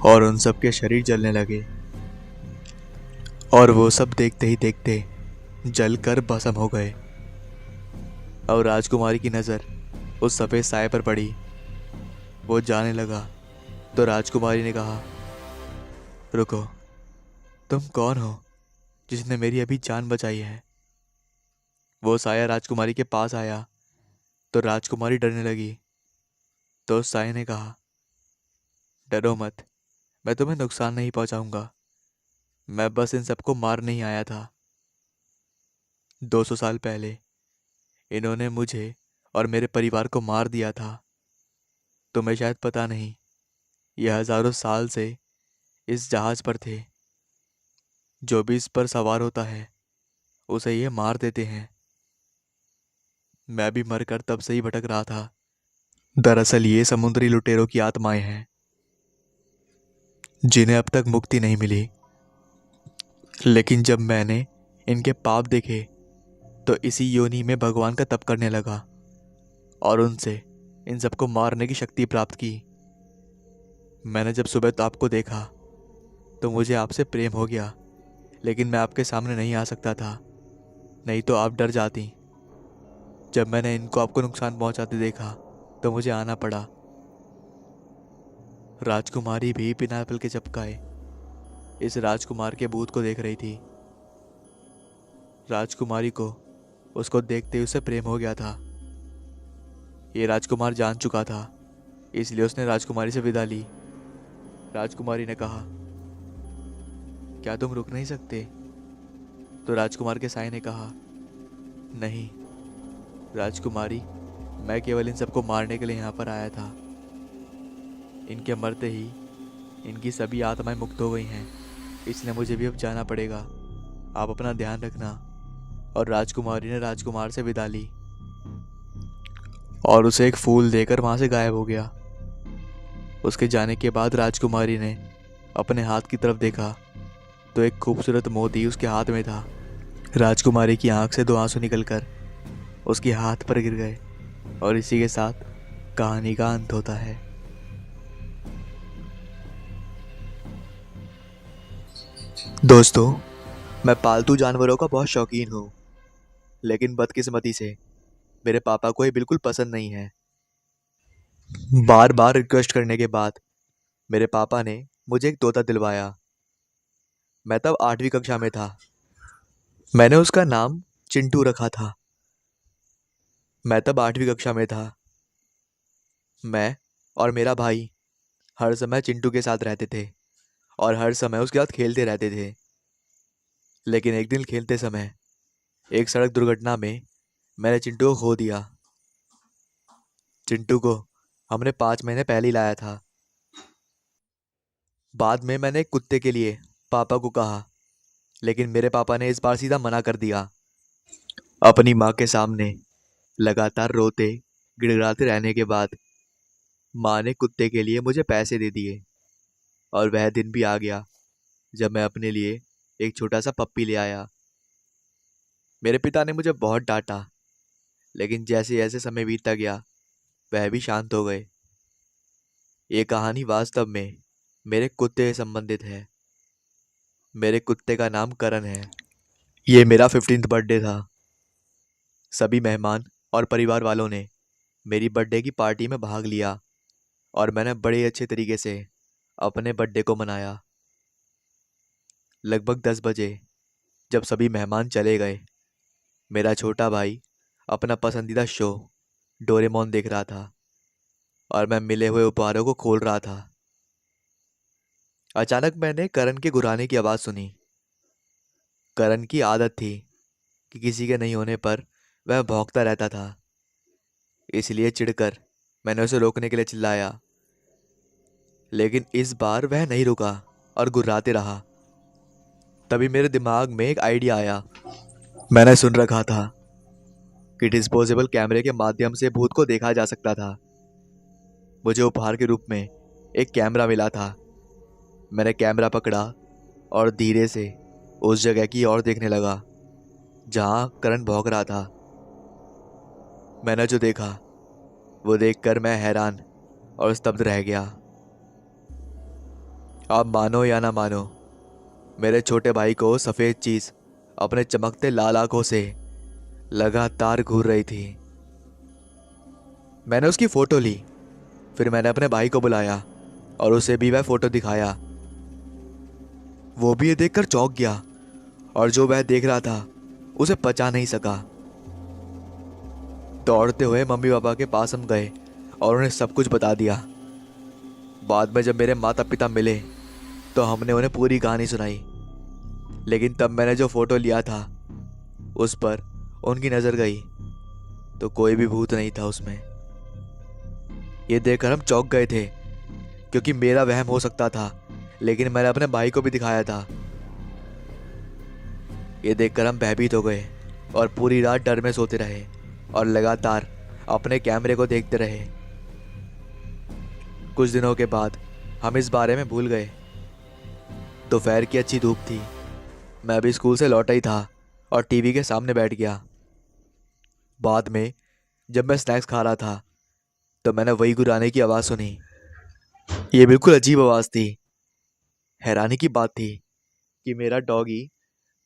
S1: और उन सब के शरीर जलने लगे और वो सब देखते ही देखते जलकर भस्म हो गए। अब राजकुमारी की नज़र उस सफ़ेद साए पर पड़ी। वो जाने लगा तो राजकुमारी ने कहा, रुको, तुम कौन हो जिसने मेरी अभी जान बचाई है? वो साया राजकुमारी के पास आया तो राजकुमारी डरने लगी। तो उस साए ने कहा, डरो मत, मैं तुम्हें नुकसान नहीं पहुंचाऊंगा। मैं बस इन सबको मार नहीं आया था। 200 साल पहले इन्होंने मुझे और मेरे परिवार को मार दिया था। तुम्हें शायद पता नहीं, ये हजारों साल से इस जहाज पर थे। जो भी इस पर सवार होता है उसे ये मार देते हैं। मैं भी मरकर तब से ही भटक रहा था। दरअसल ये समुद्री लुटेरों की आत्माएं हैं जिन्हें अब तक मुक्ति नहीं मिली। लेकिन जब मैंने इनके पाप देखे तो इसी योनि में भगवान का तप करने लगा और उनसे इन सबको मारने की शक्ति प्राप्त की। मैंने जब सुबह तो आपको देखा तो मुझे आपसे प्रेम हो गया, लेकिन मैं आपके सामने नहीं आ सकता था, नहीं तो आप डर जाती। जब मैंने इनको आपको नुकसान पहुंचाते देखा तो मुझे आना पड़ा। राजकुमारी भी बिना पल के झपकाए इस राजकुमार के भूत को देख रही थी। राजकुमारी को उसको देखते ही उसे प्रेम हो गया था। ये राजकुमार जान चुका था, इसलिए उसने राजकुमारी से विदा ली। राजकुमारी ने कहा, क्या तुम रुक नहीं सकते? तो राजकुमार के साए ने कहा, नहीं राजकुमारी, मैं केवल इन सबको मारने के लिए यहाँ पर आया था। इनके मरते ही इनकी सभी आत्माएं मुक्त हो गई हैं, इसलिए मुझे भी अब जाना पड़ेगा। आप अपना ध्यान रखना। और राजकुमारी ने राजकुमार से विदा ली और उसे एक फूल देकर वहां से गायब हो गया। उसके जाने के बाद राजकुमारी ने अपने हाथ की तरफ देखा तो एक खूबसूरत मोती उसके हाथ में था। राजकुमारी की आंख से 2 आंसू निकलकर उसके हाथ पर गिर गए और इसी के साथ कहानी का अंत होता है। दोस्तों, मैं पालतू जानवरों का बहुत शौकीन हूँ, लेकिन बदकिस्मती से मेरे पापा को ये बिल्कुल पसंद नहीं है। बार बार रिक्वेस्ट करने के बाद मेरे पापा ने मुझे एक तोता दिलवाया। मैं तब 8वीं कक्षा में था। मैंने उसका नाम चिंटू रखा था। मैं तब 8वीं कक्षा में था। मैं और मेरा भाई हर समय चिंटू के साथ रहते थे और हर समय उसके साथ खेलते रहते थे। लेकिन एक दिन खेलते समय एक सड़क दुर्घटना में मैंने चिंटू को खो दिया। चिंटू को हमने 5 महीने पहले ही लाया था। बाद में मैंने एक कुत्ते के लिए पापा को कहा, लेकिन मेरे पापा ने इस बार सीधा मना कर दिया। अपनी माँ के सामने लगातार रोते गिड़गिड़ाते रहने के बाद माँ ने कुत्ते के लिए मुझे पैसे दे दिए और वह दिन भी आ गया जब मैं अपने लिए एक छोटा सा पप्पी ले आया। मेरे पिता ने मुझे बहुत डांटा, लेकिन जैसे जैसे समय बीतता गया वह भी शांत हो गए। ये कहानी वास्तव में मेरे कुत्ते से संबंधित है। मेरे कुत्ते का नाम करण है। ये मेरा 15th बर्थडे था। सभी मेहमान और परिवार वालों ने मेरी बर्थडे की पार्टी में भाग लिया और मैंने बड़े अच्छे तरीके से अपने बर्थडे को मनाया। लगभग 10 बजे जब सभी मेहमान चले गए, मेरा छोटा भाई अपना पसंदीदा शो डोरेमोन देख रहा था और मैं मिले हुए उपहारों को खोल रहा था। अचानक मैंने करण के गुर्राने की आवाज़ सुनी। करण की आदत थी कि किसी के नहीं होने पर वह भौंकता रहता था। इसलिए चिढ़कर मैंने उसे रोकने के लिए चिल्लाया, लेकिन इस बार वह नहीं रुका और गुर्राते रहा। तभी मेरे दिमाग में एक आइडिया आया। मैंने सुन रखा था कि डिस्पोजेबल कैमरे के माध्यम से भूत को देखा जा सकता था। मुझे उपहार के रूप में एक कैमरा मिला था। मैंने कैमरा पकड़ा और धीरे से उस जगह की ओर देखने लगा जहां करण भौंक रहा था। मैंने जो देखा वो देखकर मैं हैरान और स्तब्ध रह गया। आप मानो या ना मानो, मेरे छोटे भाई को सफ़ेद चीज़ अपने चमकते लाल आंखों से लगातार घूर रही थी। मैंने उसकी फ़ोटो ली। फिर मैंने अपने भाई को बुलाया और उसे भी वह फ़ोटो दिखाया। वो भी ये देखकर चौंक गया और जो वह देख रहा था उसे पचा नहीं सका। दौड़ते हुए मम्मी पापा के पास हम गए और उन्हें सब कुछ बता दिया। बाद में जब मेरे माता पिता मिले तो हमने उन्हें पूरी कहानी सुनाई। लेकिन तब मैंने जो फ़ोटो लिया था उस पर उनकी नज़र गई तो कोई भी भूत नहीं था उसमें। ये देखकर हम चौंक गए थे क्योंकि मेरा वहम हो सकता था, लेकिन मैंने अपने भाई को भी दिखाया था। ये देखकर हम भयभीत हो गए और पूरी रात डर में सोते रहे और लगातार अपने कैमरे को देखते रहे। कुछ दिनों के बाद हम इस बारे में भूल गए। दोपहर की अच्छी धूप थी। मैं अभी स्कूल से लौटा ही था और टीवी के सामने बैठ गया। बाद में जब मैं स्नैक्स खा रहा था तो मैंने वही गुर्राने की आवाज़ सुनी। ये बिल्कुल अजीब आवाज़ थी। हैरानी की बात थी कि मेरा डॉगी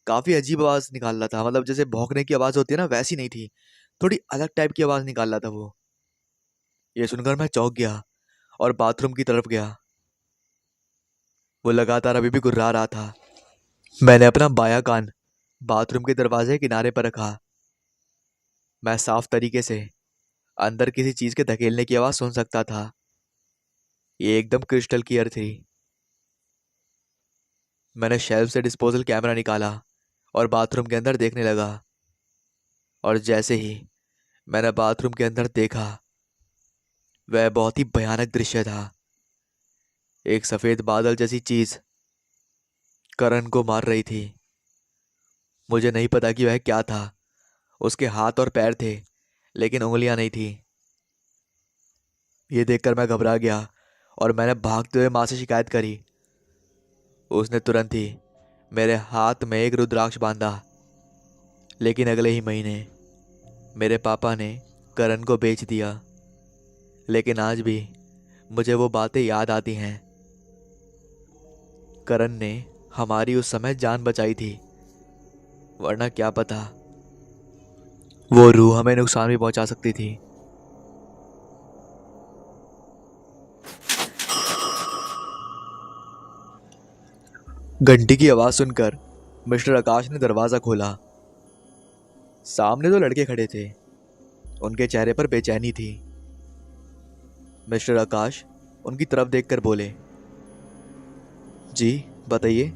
S1: काफ़ी अजीब आवाज़ निकाल रहा था। मतलब जैसे भौंकने की आवाज़ होती है ना, वैसी नहीं थी। थोड़ी अलग टाइप की आवाज़ निकाल रहा था वो। ये सुनकर मैं चौंक गया और बाथरूम की तरफ गया। वो लगातार अभी भी गुर्रा रहा था। मैंने अपना बायां कान बाथरूम के दरवाजे के किनारे पर रखा। मैं साफ तरीके से अंदर किसी चीज़ के धकेलने की आवाज़ सुन सकता था। ये एकदम क्रिस्टल क्लियर थी। मैंने शेल्फ से डिस्पोजल कैमरा निकाला और बाथरूम के अंदर देखने लगा। और जैसे ही मैंने बाथरूम के अंदर देखा, वह बहुत ही भयानक दृश्य था। एक सफ़ेद बादल जैसी चीज़ करण को मार रही थी। मुझे नहीं पता कि वह क्या था। उसके हाथ और पैर थे लेकिन उंगलियां नहीं थी। ये देखकर मैं घबरा गया और मैंने भागते हुए माँ से शिकायत करी। उसने तुरंत ही मेरे हाथ में एक रुद्राक्ष बांधा। लेकिन अगले ही महीने मेरे पापा ने करण को बेच दिया। लेकिन आज भी मुझे वो बातें याद आती हैं। करण ने हमारी उस समय जान बचाई थी, वरना क्या पता वो रूह हमें नुकसान भी पहुंचा सकती थी। घंटी की आवाज़ सुनकर मिस्टर आकाश ने दरवाज़ा खोला। सामने दो लड़के खड़े थे। उनके चेहरे पर बेचैनी थी। मिस्टर आकाश उनकी तरफ देखकर बोले, जी बताइए।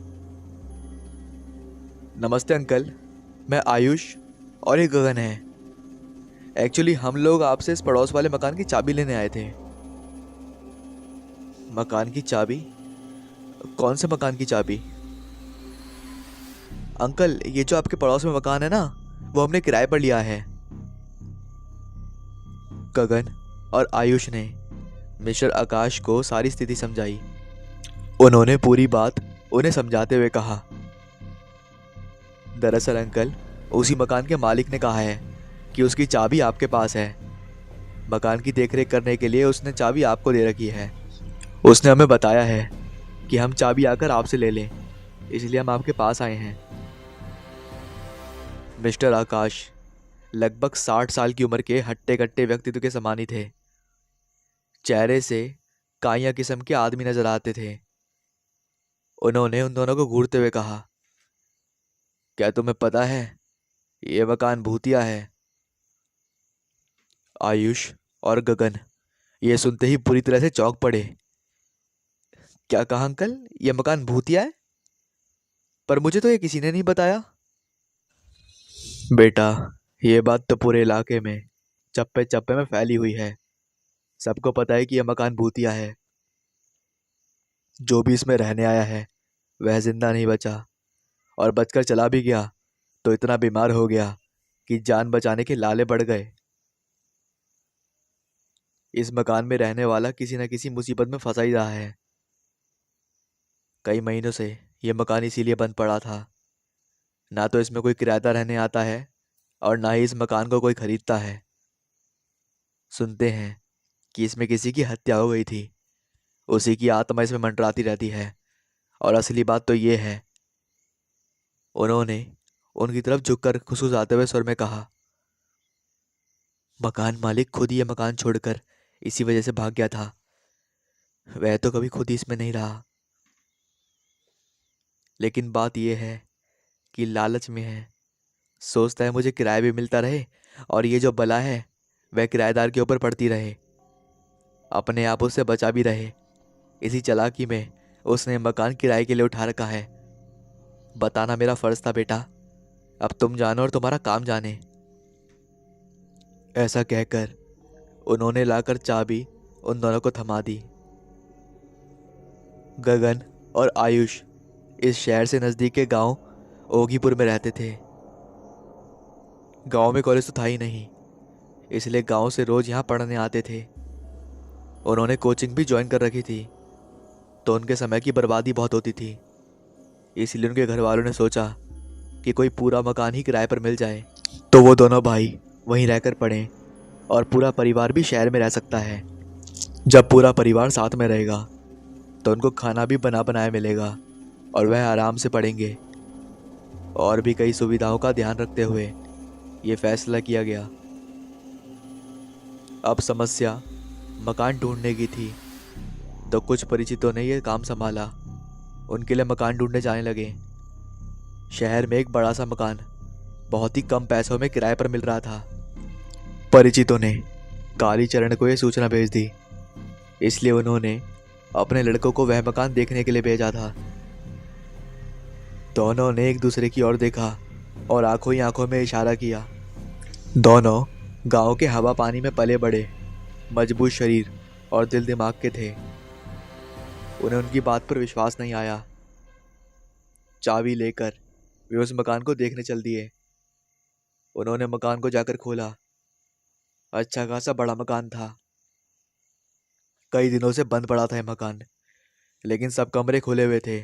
S1: नमस्ते अंकल, मैं आयुष और ये गगन है। एक्चुअली हम लोग आपसे इस पड़ोस वाले मकान की चाबी लेने आए थे। मकान की चाबी? कौन से मकान की चाबी? अंकल, ये जो आपके पड़ोस में मकान है ना, वो हमने किराए पर लिया है। गगन और आयुष ने मिस्टर आकाश को सारी स्थिति समझाई। उन्होंने पूरी बात उन्हें समझाते हुए कहा, दरअसल अंकल, उसी मकान के मालिक ने कहा है कि उसकी चाबी आपके पास है। मकान की देखरेख करने के लिए उसने चाबी आपको दे रखी है। उसने हमें बताया है कि हम चाबी आकर आपसे ले लें, इसलिए हम आपके पास आए हैं। मिस्टर आकाश लगभग 60 साल की उम्र के हट्टे कट्टे व्यक्तित्व के समान ही थे। चेहरे से काइया किस्म के आदमी नजर आते थे। उन्होंने उन दोनों को घूरते हुए कहा, क्या तुम्हें पता है ये मकान भूतिया है? आयुष और गगन ये सुनते ही बुरी तरह से चौंक पड़े। क्या कहा अंकल? ये मकान भूतिया है? पर मुझे तो ये किसी ने नहीं बताया। बेटा, ये बात तो पूरे इलाके में चप्पे चप्पे में फैली हुई है। सबको पता है कि यह मकान भूतिया है। जो भी इसमें रहने आया है वह जिंदा नहीं बचा, और बचकर चला भी गया तो इतना बीमार हो गया कि जान बचाने के लाले बढ़ गए। इस मकान में रहने वाला किसी न किसी मुसीबत में फंसा ही रहा है। कई महीनों से यह मकान इसीलिए बंद पड़ा था। ना तो इसमें कोई किराएदार रहने आता है और ना ही इस मकान को कोई खरीदता है। सुनते हैं कि इसमें किसी की हत्या हो गई थी। उसी की आत्मा इसमें मंडराती रहती है। और असली बात तो ये है। उन्होंने उनकी तरफ झुककर खुसखुसाते हुए स्वर में कहा, मकान मालिक खुद ही ये मकान छोड़कर इसी वजह से भाग गया था। वह तो कभी खुद ही इसमें नहीं रहा। लेकिन बात यह है कि लालच में है। सोचता है मुझे किराया भी मिलता रहे और ये जो बला है वह किराएदार के ऊपर पड़ती रहे, अपने आप उससे बचा भी रहे। इसी चालाकी में उसने मकान किराए के लिए उठा रखा है। बताना मेरा फर्ज था बेटा। अब तुम जानो और तुम्हारा काम जाने। ऐसा कहकर उन्होंने लाकर चाबी उन दोनों को थमा दी। गगन और आयुष इस शहर से नज़दीक के गांव ओगीपुर में रहते थे। गांव में कॉलेज तो था ही नहीं, इसलिए गांव से रोज यहाँ पढ़ने आते थे। उन्होंने कोचिंग भी ज्वाइन कर रखी थी, तो उनके समय की बर्बादी बहुत होती थी। इसलिए उनके घर वालों ने सोचा कि कोई पूरा मकान ही किराए पर मिल जाए तो वो दोनों भाई वहीं रहकर पढ़ें और पूरा परिवार भी शहर में रह सकता है। जब पूरा परिवार साथ में रहेगा तो उनको खाना भी बना बनाया मिलेगा और वह आराम से पढ़ेंगे। और भी कई सुविधाओं का ध्यान रखते हुए ये फैसला किया गया। अब समस्या मकान ढूंढने की थी, तो कुछ परिचितों ने यह काम संभाला। उनके लिए मकान ढूंढने जाने लगे। शहर में एक बड़ा सा मकान बहुत ही कम पैसों में किराए पर मिल रहा था। परिचितों ने कालीचरण को यह सूचना भेज दी, इसलिए उन्होंने अपने लड़कों को वह मकान देखने के लिए भेजा था। दोनों ने एक दूसरे की ओर देखा और आंखों ही आंखों में इशारा किया। दोनों गांव के हवा पानी में पले बड़े, मजबूत शरीर और दिल दिमाग के थे। उन्हें उनकी बात पर विश्वास नहीं आया। चाबी लेकर वे उस मकान को देखने चल दिए। उन्होंने मकान को जाकर खोला। अच्छा खासा बड़ा मकान था। कई दिनों से बंद पड़ा था यह मकान, लेकिन सब कमरे खुले हुए थे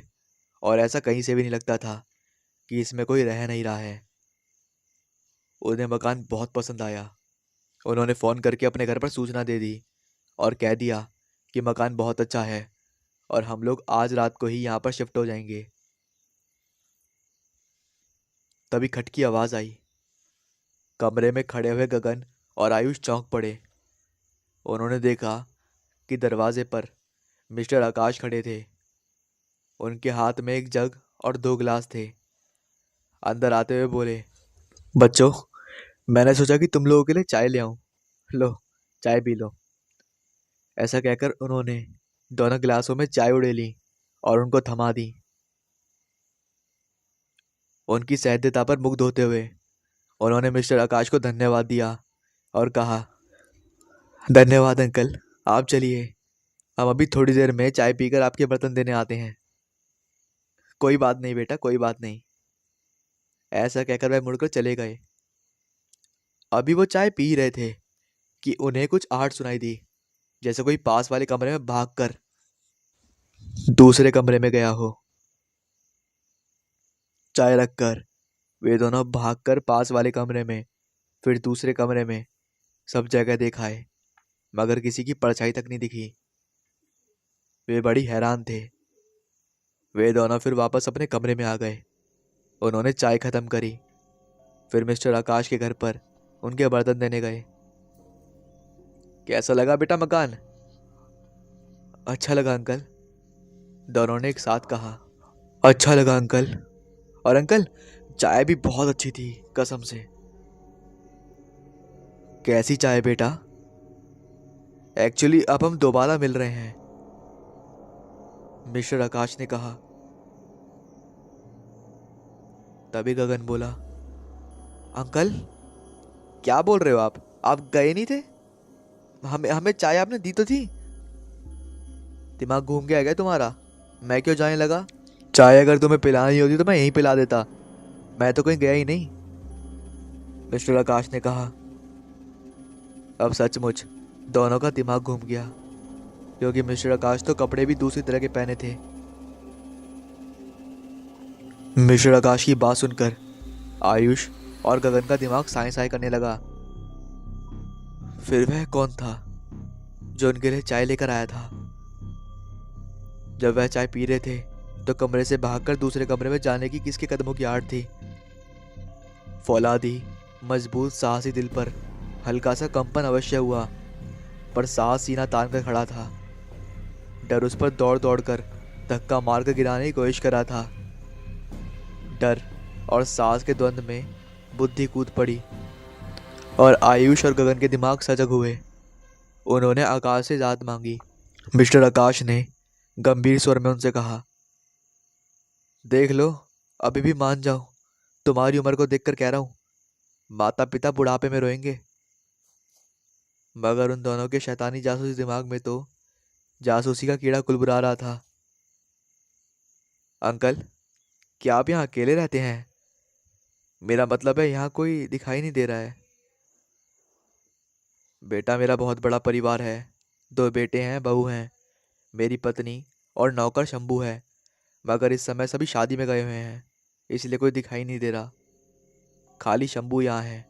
S1: और ऐसा कहीं से भी नहीं लगता था कि इसमें कोई रह नहीं रहा है। उन्हें मकान बहुत पसंद आया। उन्होंने फ़ोन करके अपने घर पर सूचना दे दी और कह दिया कि मकान बहुत अच्छा है और हम लोग आज रात को ही यहाँ पर शिफ्ट हो जाएंगे। तभी खट की आवाज़ आई। कमरे में खड़े हुए गगन और आयुष चौंक पड़े। उन्होंने देखा कि दरवाजे पर मिस्टर आकाश खड़े थे। उनके हाथ में एक जग और 2 गिलास थे। अंदर आते हुए बोले, बच्चों, मैंने सोचा कि तुम लोगों के लिए चाय ले आऊं। लो, चाय पी लो। ऐसा कहकर उन्होंने दोनों गिलासों में चाय उड़ेली और उनको थमा दी। उनकी सहृदयता पर मुग्ध होते हुए उन्होंने मिस्टर आकाश को धन्यवाद दिया और कहा, धन्यवाद अंकल, आप चलिए, हम अभी थोड़ी देर में चाय पीकर आपके बर्तन देने आते हैं। कोई बात नहीं बेटा, कोई बात नहीं। ऐसा कहकर वह मुड़कर चले गए। अभी वो चाय पी रहे थे कि उन्हें कुछ आहट सुनाई दी, जैसे कोई पास वाले कमरे में भागकर दूसरे कमरे में गया हो। चाय रखकर वे दोनों भागकर पास वाले कमरे में, फिर दूसरे कमरे में, सब जगह देखाए, मगर किसी की परछाई तक नहीं दिखी। वे बड़ी हैरान थे। वे दोनों फिर वापस अपने कमरे में आ गए। उन्होंने चाय खत्म करी, फिर मिस्टर आकाश के घर पर उनके बर्तन देने गए। कैसा लगा बेटा मकान? अच्छा लगा अंकल, दोनों ने एक साथ कहा। अच्छा लगा अंकल। और अंकल, चाय भी बहुत अच्छी थी, कसम से। कैसी चाय बेटा? एक्चुअली अब हम दोबारा मिल रहे हैं, मिस्टर आकाश ने कहा। तभी गगन बोला, अंकल क्या बोल रहे हो आप गए नहीं थे? हमें हमें चाय आपने दी तो थी। दिमाग घूम गया क्या तुम्हारा? मैं क्यों जाने लगा? चाय अगर तुम्हें पिलानी होती तो मैं यहीं पिला देता, मैं तो कहीं गया ही नहीं, मिस्टर आकाश ने कहा। अब सचमुच दोनों का दिमाग घूम गया, क्योंकि मिस्टर आकाश तो कपड़े भी दूसरी तरह के पहने थे। मिस्टर आकाश की बात सुनकर आयुष और गगन का दिमाग साए साए करने लगा। फिर वह कौन था जो उनके लिए चाय लेकर आया था? जब वह चाय पी रहे थे तो कमरे से भागकर दूसरे कमरे में जाने की किसके कदमों की आड़ थी? फौलादी मजबूत साहसी दिल पर हल्का सा कंपन अवश्य हुआ, पर साहस सीना तान कर खड़ा था। डर उस पर दौड़ दौड़ कर धक्का मारकर गिराने की कोशिश कर रहा था। डर और साहस के द्वंद्व में बुद्धि कूद पड़ी और आयुष और गगन के दिमाग सजग हुए। उन्होंने आकाश से इजाज़त मांगी। मिस्टर आकाश ने गंभीर स्वर में उनसे कहा, देख लो, अभी भी मान जाओ, तुम्हारी उम्र को देखकर कह रहा हूं, माता पिता बुढ़ापे में रोएंगे। मगर उन दोनों के शैतानी जासूसी दिमाग में तो जासूसी का कीड़ा कुलबुला रहा था। अंकल क्या आप यहाँ अकेले रहते हैं? मेरा मतलब है यहाँ कोई दिखाई नहीं दे रहा है। बेटा मेरा बहुत बड़ा परिवार है, 2 बेटे हैं, बहू हैं, मेरी पत्नी और नौकर शंभू है, मगर इस समय सभी शादी में गए हुए हैं, इसलिए कोई दिखाई नहीं दे रहा। खाली शंभू यहाँ है,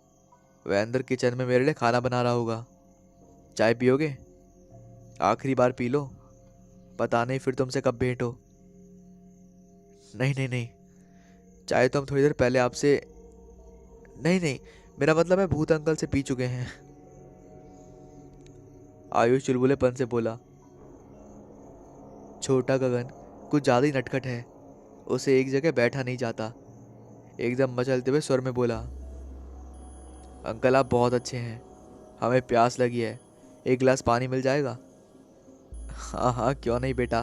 S1: वह अंदर किचन में मेरे लिए खाना बना रहा होगा। चाय पियोगे? आखिरी बार पी लो, पता नहीं फिर तुमसे कब भेंट हो। नहीं नहीं नहीं, चाय तो हम थोड़ी देर पहले आपसे, नहीं नहीं, मेरा मतलब है भूत अंकल से पी चुके हैं, आयुष चुलबुलेपन से बोला। छोटा गगन कुछ ज़्यादा ही नटखट है, उसे एक जगह बैठा नहीं जाता। एकदम मचलते हुए स्वर में बोला, अंकल आप बहुत अच्छे हैं, हमें प्यास लगी है, एक गिलास पानी मिल जाएगा? हाँ हाँ क्यों नहीं बेटा,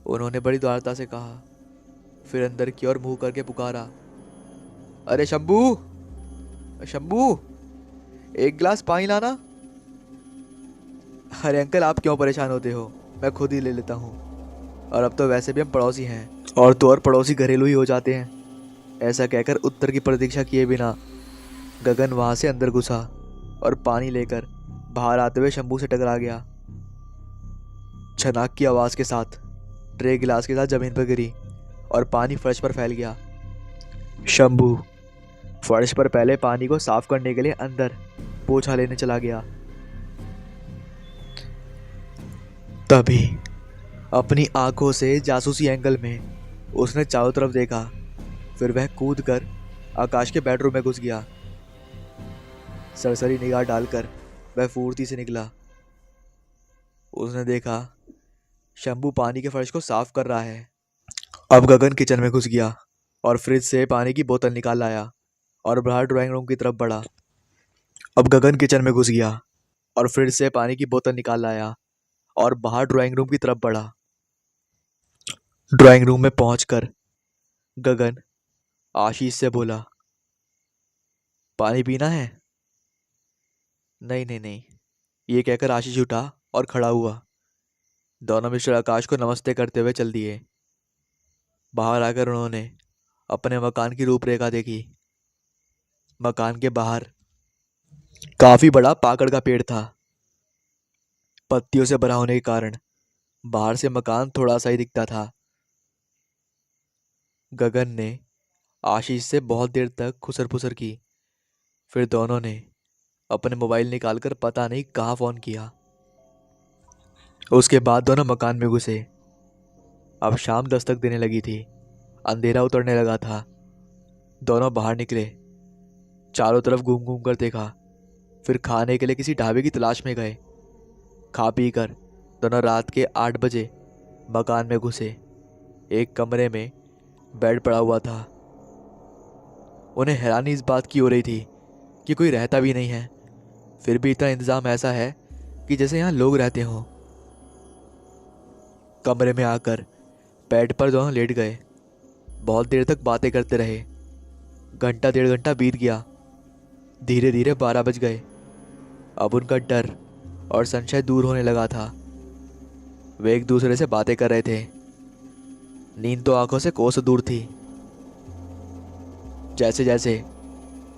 S1: उन्होंने बड़ी उदारता से कहा। फिर अंदर की ओर मुंह करके पुकारा, अरे शंभू, शंभू, एक गिलास पानी लाना। अरे अंकल आप क्यों परेशान होते हो, मैं खुद ही ले लेता हूँ, और अब तो वैसे भी हम पड़ोसी हैं, और तो और पड़ोसी घरेलू ही हो जाते हैं। ऐसा कहकर उत्तर की प्रतीक्षा किए बिना गगन वहां से अंदर घुसा और पानी लेकर बाहर आते हुए शंभू से टकरा गया। छनाक की आवाज के साथ ट्रे गिलास के साथ जमीन पर गिरी और पानी फर्श पर फैल गया। शंभू फर्श पर पहले पानी को साफ करने के लिए अंदर पोछा लेने चला गया। तभी अपनी आंखों से जासूसी एंगल में उसने चारों तरफ देखा, फिर वह कूद कर आकाश के बेडरूम में घुस गया। सरसरी निगाह डालकर वह फुर्ती से निकला। उसने देखा शंभू पानी के फर्श को साफ कर रहा है। अब गगन किचन में घुस गया और फ्रिज से पानी की बोतल निकाल लाया और बाहर ड्राइंग रूम की तरफ बढ़ा। अब गगन किचन में घुस गया और फ्रिज से पानी की बोतल निकाल लाया और बाहर ड्राइंग रूम की तरफ बढ़ा। ड्राइंग रूम में पहुंचकर गगन आशीष से बोला, पानी पीना है? नहीं नहीं नहीं, ये कहकर आशीष उठा और खड़ा हुआ। दोनों मिस्टर आकाश को नमस्ते करते हुए चल दिए। बाहर आकर उन्होंने अपने मकान की रूपरेखा देखी। मकान के बाहर काफी बड़ा पाकड़ का पेड़ था। पत्तियों से भरा होने के कारण बाहर से मकान थोड़ा सा ही दिखता था। गगन ने आशीष से बहुत देर तक खुसर फुसर की, फिर दोनों ने अपने मोबाइल निकालकर पता नहीं कहाँ फोन किया। उसके बाद दोनों मकान में घुसे। अब शाम दस्तक देने लगी थी, अंधेरा उतरने लगा था। दोनों बाहर निकले, चारों तरफ घूम घूम कर देखा, फिर खाने के लिए किसी ढाबे की तलाश में गए। खा पी कर दोनों रात के 8 बजे मकान में घुसे। एक कमरे में बेड पड़ा हुआ था। उन्हें हैरानी इस बात की हो रही थी कि कोई रहता भी नहीं है, फिर भी इतना इंतज़ाम ऐसा है कि जैसे यहाँ लोग रहते हों। कमरे में आकर बेड पर दोनों लेट गए। बहुत देर तक बातें करते रहे। घंटा 1.5 घंटा बीत गया। धीरे धीरे 12 बज गए। अब उनका डर और संशय दूर होने लगा था। वे एक दूसरे से बातें कर रहे थे। नींद तो आंखों से कोस दूर थी। जैसे जैसे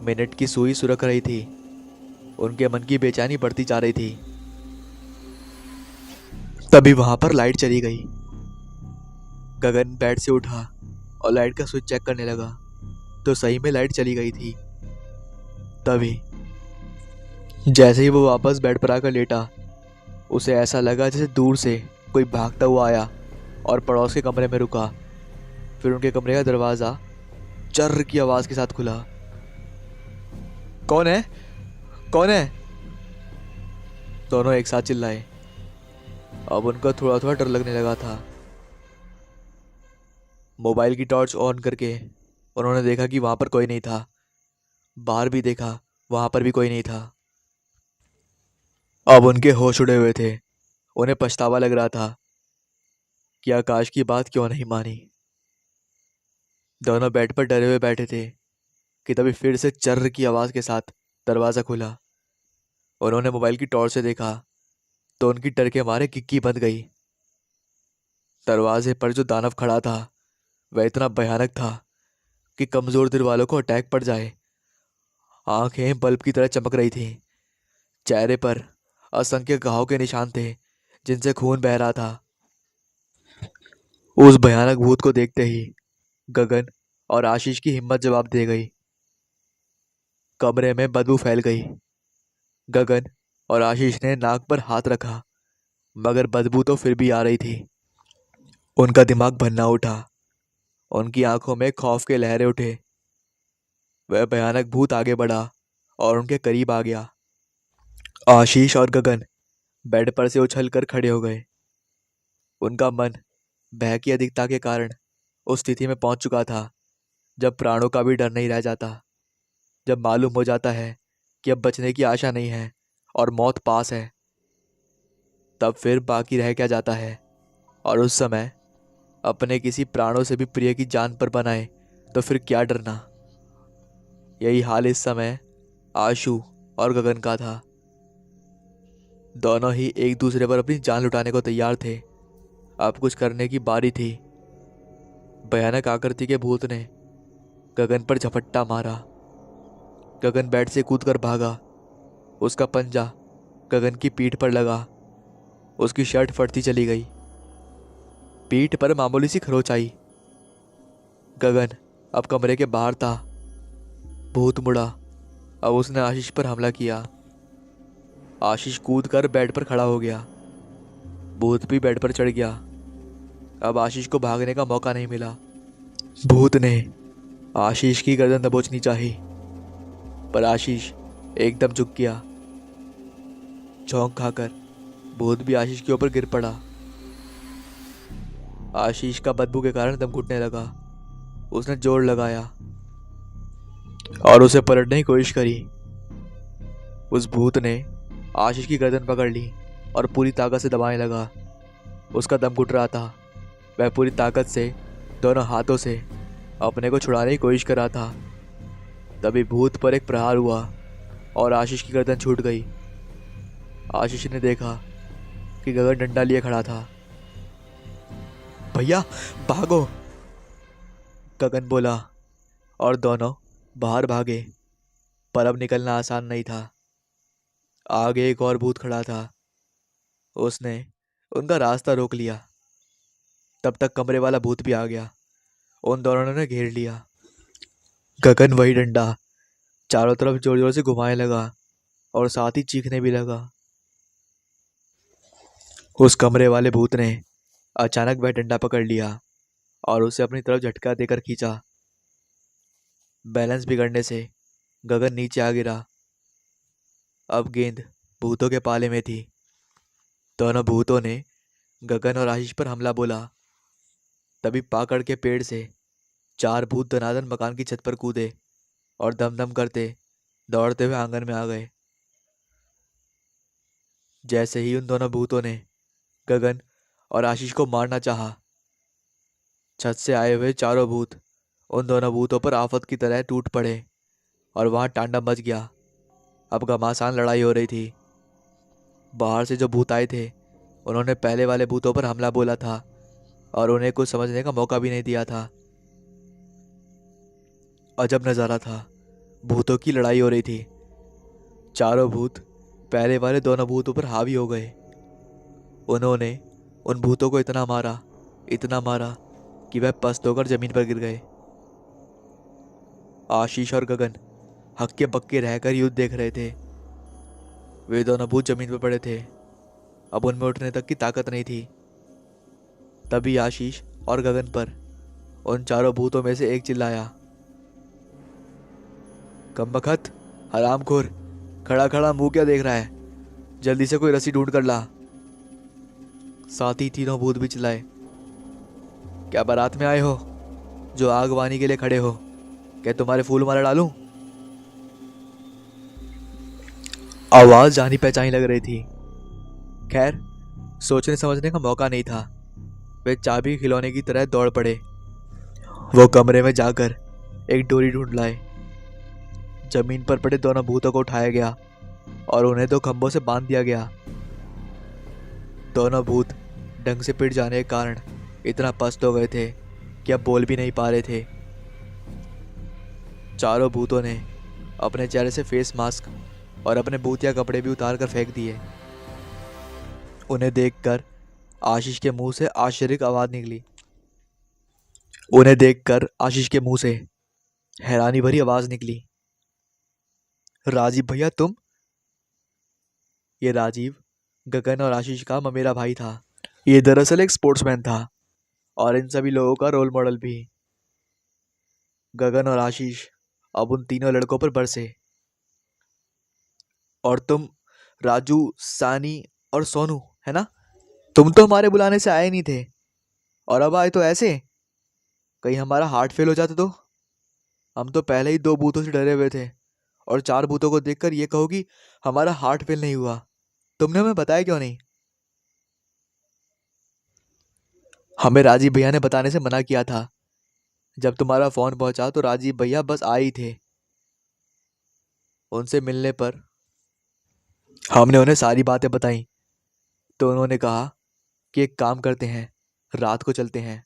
S1: मिनट की सुई सुरक रही थी, उनके मन की बेचैनी बढ़ती जा रही थी। तभी वहां पर लाइट चली गई। गगन बेड से उठा और लाइट का स्विच चेक करने लगा तो सही में लाइट चली गई थी। तभी जैसे ही वो वापस बेड पर आकर लेटा, उसे ऐसा लगा जैसे दूर से कोई भागता हुआ आया और पड़ोस के कमरे में रुका। फिर उनके कमरे का दरवाजा चर्र की आवाज के साथ खुला। कौन है? कौन है? दोनों एक साथ चिल्लाए। अब उनको थोड़ा थोड़ा डर लगने लगा था। मोबाइल की टॉर्च ऑन करके उन्होंने देखा कि वहां पर कोई नहीं था। बाहर भी देखा, वहां पर भी कोई नहीं था। अब उनके होश उड़े हुए थे। उन्हें पछतावा लग रहा था कि आकाश की बात क्यों नहीं मानी। दोनों बेड पर डरे हुए बैठे थे कि तभी फिर से चर्र की आवाज के साथ दरवाजा खुला। उन्होंने मोबाइल की टॉर्च से देखा तो उनकी डर के मारे किक्की बंद गई। दरवाजे पर जो दानव खड़ा था वह इतना भयानक था कि कमजोर दिल वालों को अटैक पड़ जाए। आंखें बल्ब की तरह चमक रही थीं। चेहरे पर असंख्य घाव के निशान थे जिनसे खून बह रहा था। उस भयानक भूत को देखते ही गगन और आशीष की हिम्मत जवाब दे गई। कमरे में बदबू फैल गई। गगन और आशीष ने नाक पर हाथ रखा, मगर बदबू तो फिर भी आ रही थी। उनका दिमाग भन्ना उठा। उनकी आंखों में खौफ के लहरें उठे। वह भयानक भूत आगे बढ़ा और उनके करीब आ गया। आशीष और गगन बेड पर से उछलकर खड़े हो गए। उनका मन भय की अधिकता के कारण उस स्थिति में पहुंच चुका था जब प्राणों का भी डर नहीं रह जाता। जब मालूम हो जाता है कि अब बचने की आशा नहीं है और मौत पास है, तब फिर बाकी रह क्या जाता है। और उस समय अपने किसी प्राणों से भी प्रिय की जान पर बनाए तो फिर क्या डरना। यही हाल इस समय आशु और गगन का था। दोनों ही एक दूसरे पर अपनी जान लुटाने को तैयार थे। अब कुछ करने की बारी थी। भयानक आकृति के भूत ने गगन पर झपट्टा मारा। गगन बेड से कूदकर भागा। उसका पंजा गगन की पीठ पर लगा। उसकी शर्ट फटती चली गई। पीठ पर मामूली सी खरोच आई। गगन अब कमरे के बाहर था। भूत मुड़ा। अब उसने आशीष पर हमला किया। आशीष कूद कर बेड पर खड़ा हो गया। भूत भी बेड पर चढ़ गया। अब आशीष को भागने का मौका नहीं मिला। भूत ने आशीष की गर्दन दबोचनी चाही, पर आशीष एकदम झुक गया। झोंक खाकर भूत भी आशीष के ऊपर गिर पड़ा। आशीष का बदबू के कारण दम घुटने लगा। उसने जोर लगाया और उसे पलटने की कोशिश करी। उस भूत ने आशीष की गर्दन पकड़ ली और पूरी ताकत से दबाने लगा। उसका दम घुट रहा था। वह पूरी ताकत से दोनों हाथों से अपने को छुड़ाने की कोशिश कर रहा था। तभी भूत पर एक प्रहार हुआ और आशीष की गर्दन छूट गई। आशीष ने देखा कि गगन डंडा लिए खड़ा था। भैया भागो, गगन बोला और दोनों बाहर भागे। पर अब निकलना आसान नहीं था। आगे एक और भूत खड़ा था। उसने उनका रास्ता रोक लिया। तब तक कमरे वाला भूत भी आ गया। उन दोनों ने घेर लिया। गगन वही डंडा चारों तरफ जोर जोर से घुमाने लगा और साथ ही चीखने भी लगा। उस कमरे वाले भूत ने अचानक वह डंडा पकड़ लिया और उसे अपनी तरफ झटका देकर खींचा। बैलेंस बिगड़ने से गगन नीचे आ गिरा। अब गेंद भूतों के पाले में थी। दोनों भूतों ने गगन और आशीष पर हमला बोला। तभी पाकड़ के पेड़ से 4 भूत दनादन मकान की छत पर कूदे और दम दम करते दौड़ते हुए आंगन में आ गए। जैसे ही उन दोनों भूतों ने गगन और आशीष को मारना चाहा, छत से आए हुए चारों भूत उन दोनों भूतों पर आफत की तरह टूट पड़े और वहां तांडव मच गया। अब घमासान लड़ाई हो रही थी। बाहर से जो भूत आए थे उन्होंने पहले वाले भूतों पर हमला बोला था और उन्हें कुछ समझने का मौका भी नहीं दिया था। अजब नज़ारा था। भूतों की लड़ाई हो रही थी। चारों भूत पहले वाले दोनों भूतों पर हावी हो गए। उन्होंने उन भूतों को इतना मारा कि वह पस्त होकर जमीन पर गिर गए। आशीष और गगन हक्के बक्के रहकर युद्ध देख रहे थे। वे दोनों भूत जमीन पर पड़े थे। अब उनमें उठने तक की ताकत नहीं थी। तभी आशीष और गगन पर उन चारों भूतों में से एक चिल्लाया, कमबख्त, हरामखोर, खड़ा खड़ा मुंह क्या देख रहा है? जल्दी से कोई रस्सी ढूंढ कर ला। साथ ही तीनों भूत भी चिल्लाए, क्या बारात में आए हो जो आग वानी के लिए खड़े हो? क्या तुम्हारे फूल माला डालूं? आवाज जानी पहचानी लग रही थी। खैर, सोचने समझने का मौका नहीं था। वे चाबी खिलौने की तरह दौड़ पड़े। वो कमरे में जाकर एक डोरी ढूंढ लाए। जमीन पर पड़े दोनों भूतों को उठाया गया और उन्हें दो खंभों से बांध दिया गया। दोनों भूत ढंग से पिट जाने के कारण इतना पस्त हो गए थे कि अब बोल भी नहीं पा रहे थे। चारों भूतों ने अपने चेहरे से फेस मास्क और अपने भूतिया कपड़े भी उतार कर फेंक दिए। उन्हें देखकर आशीष के मुंह से आश्चर्य की आवाज निकली। उन्हें देखकर आशीष के मुंह से हैरानी भरी आवाज निकली, राजीव भैया तुम? ये राजीव गगन और आशीष का ममेरा भाई था। ये दरअसल एक स्पोर्ट्समैन था और इन सभी लोगों का रोल मॉडल भी। गगन और आशीष अब उन तीनों लड़कों पर बरसे। और तुम राजू, सानी और सोनू, है ना? तुम तो हमारे बुलाने से आए नहीं थे और अब आए तो ऐसे? कहीं हमारा हार्ट फेल हो जाता तो? हम तो पहले ही दो भूतों से डरे हुए थे और चार भूतों को देखकर ये कहो कि हमारा हार्ट फेल नहीं हुआ। तुमने हमें बताया क्यों नहीं? हमें राजीव भैया ने बताने से मना किया था। जब तुम्हारा फोन पहुंचा तो राजीव भैया बस आए ही थे। उनसे मिलने पर हमने उन्हें सारी बातें बताई तो उन्होंने कहा कि एक काम करते हैं, रात को चलते हैं।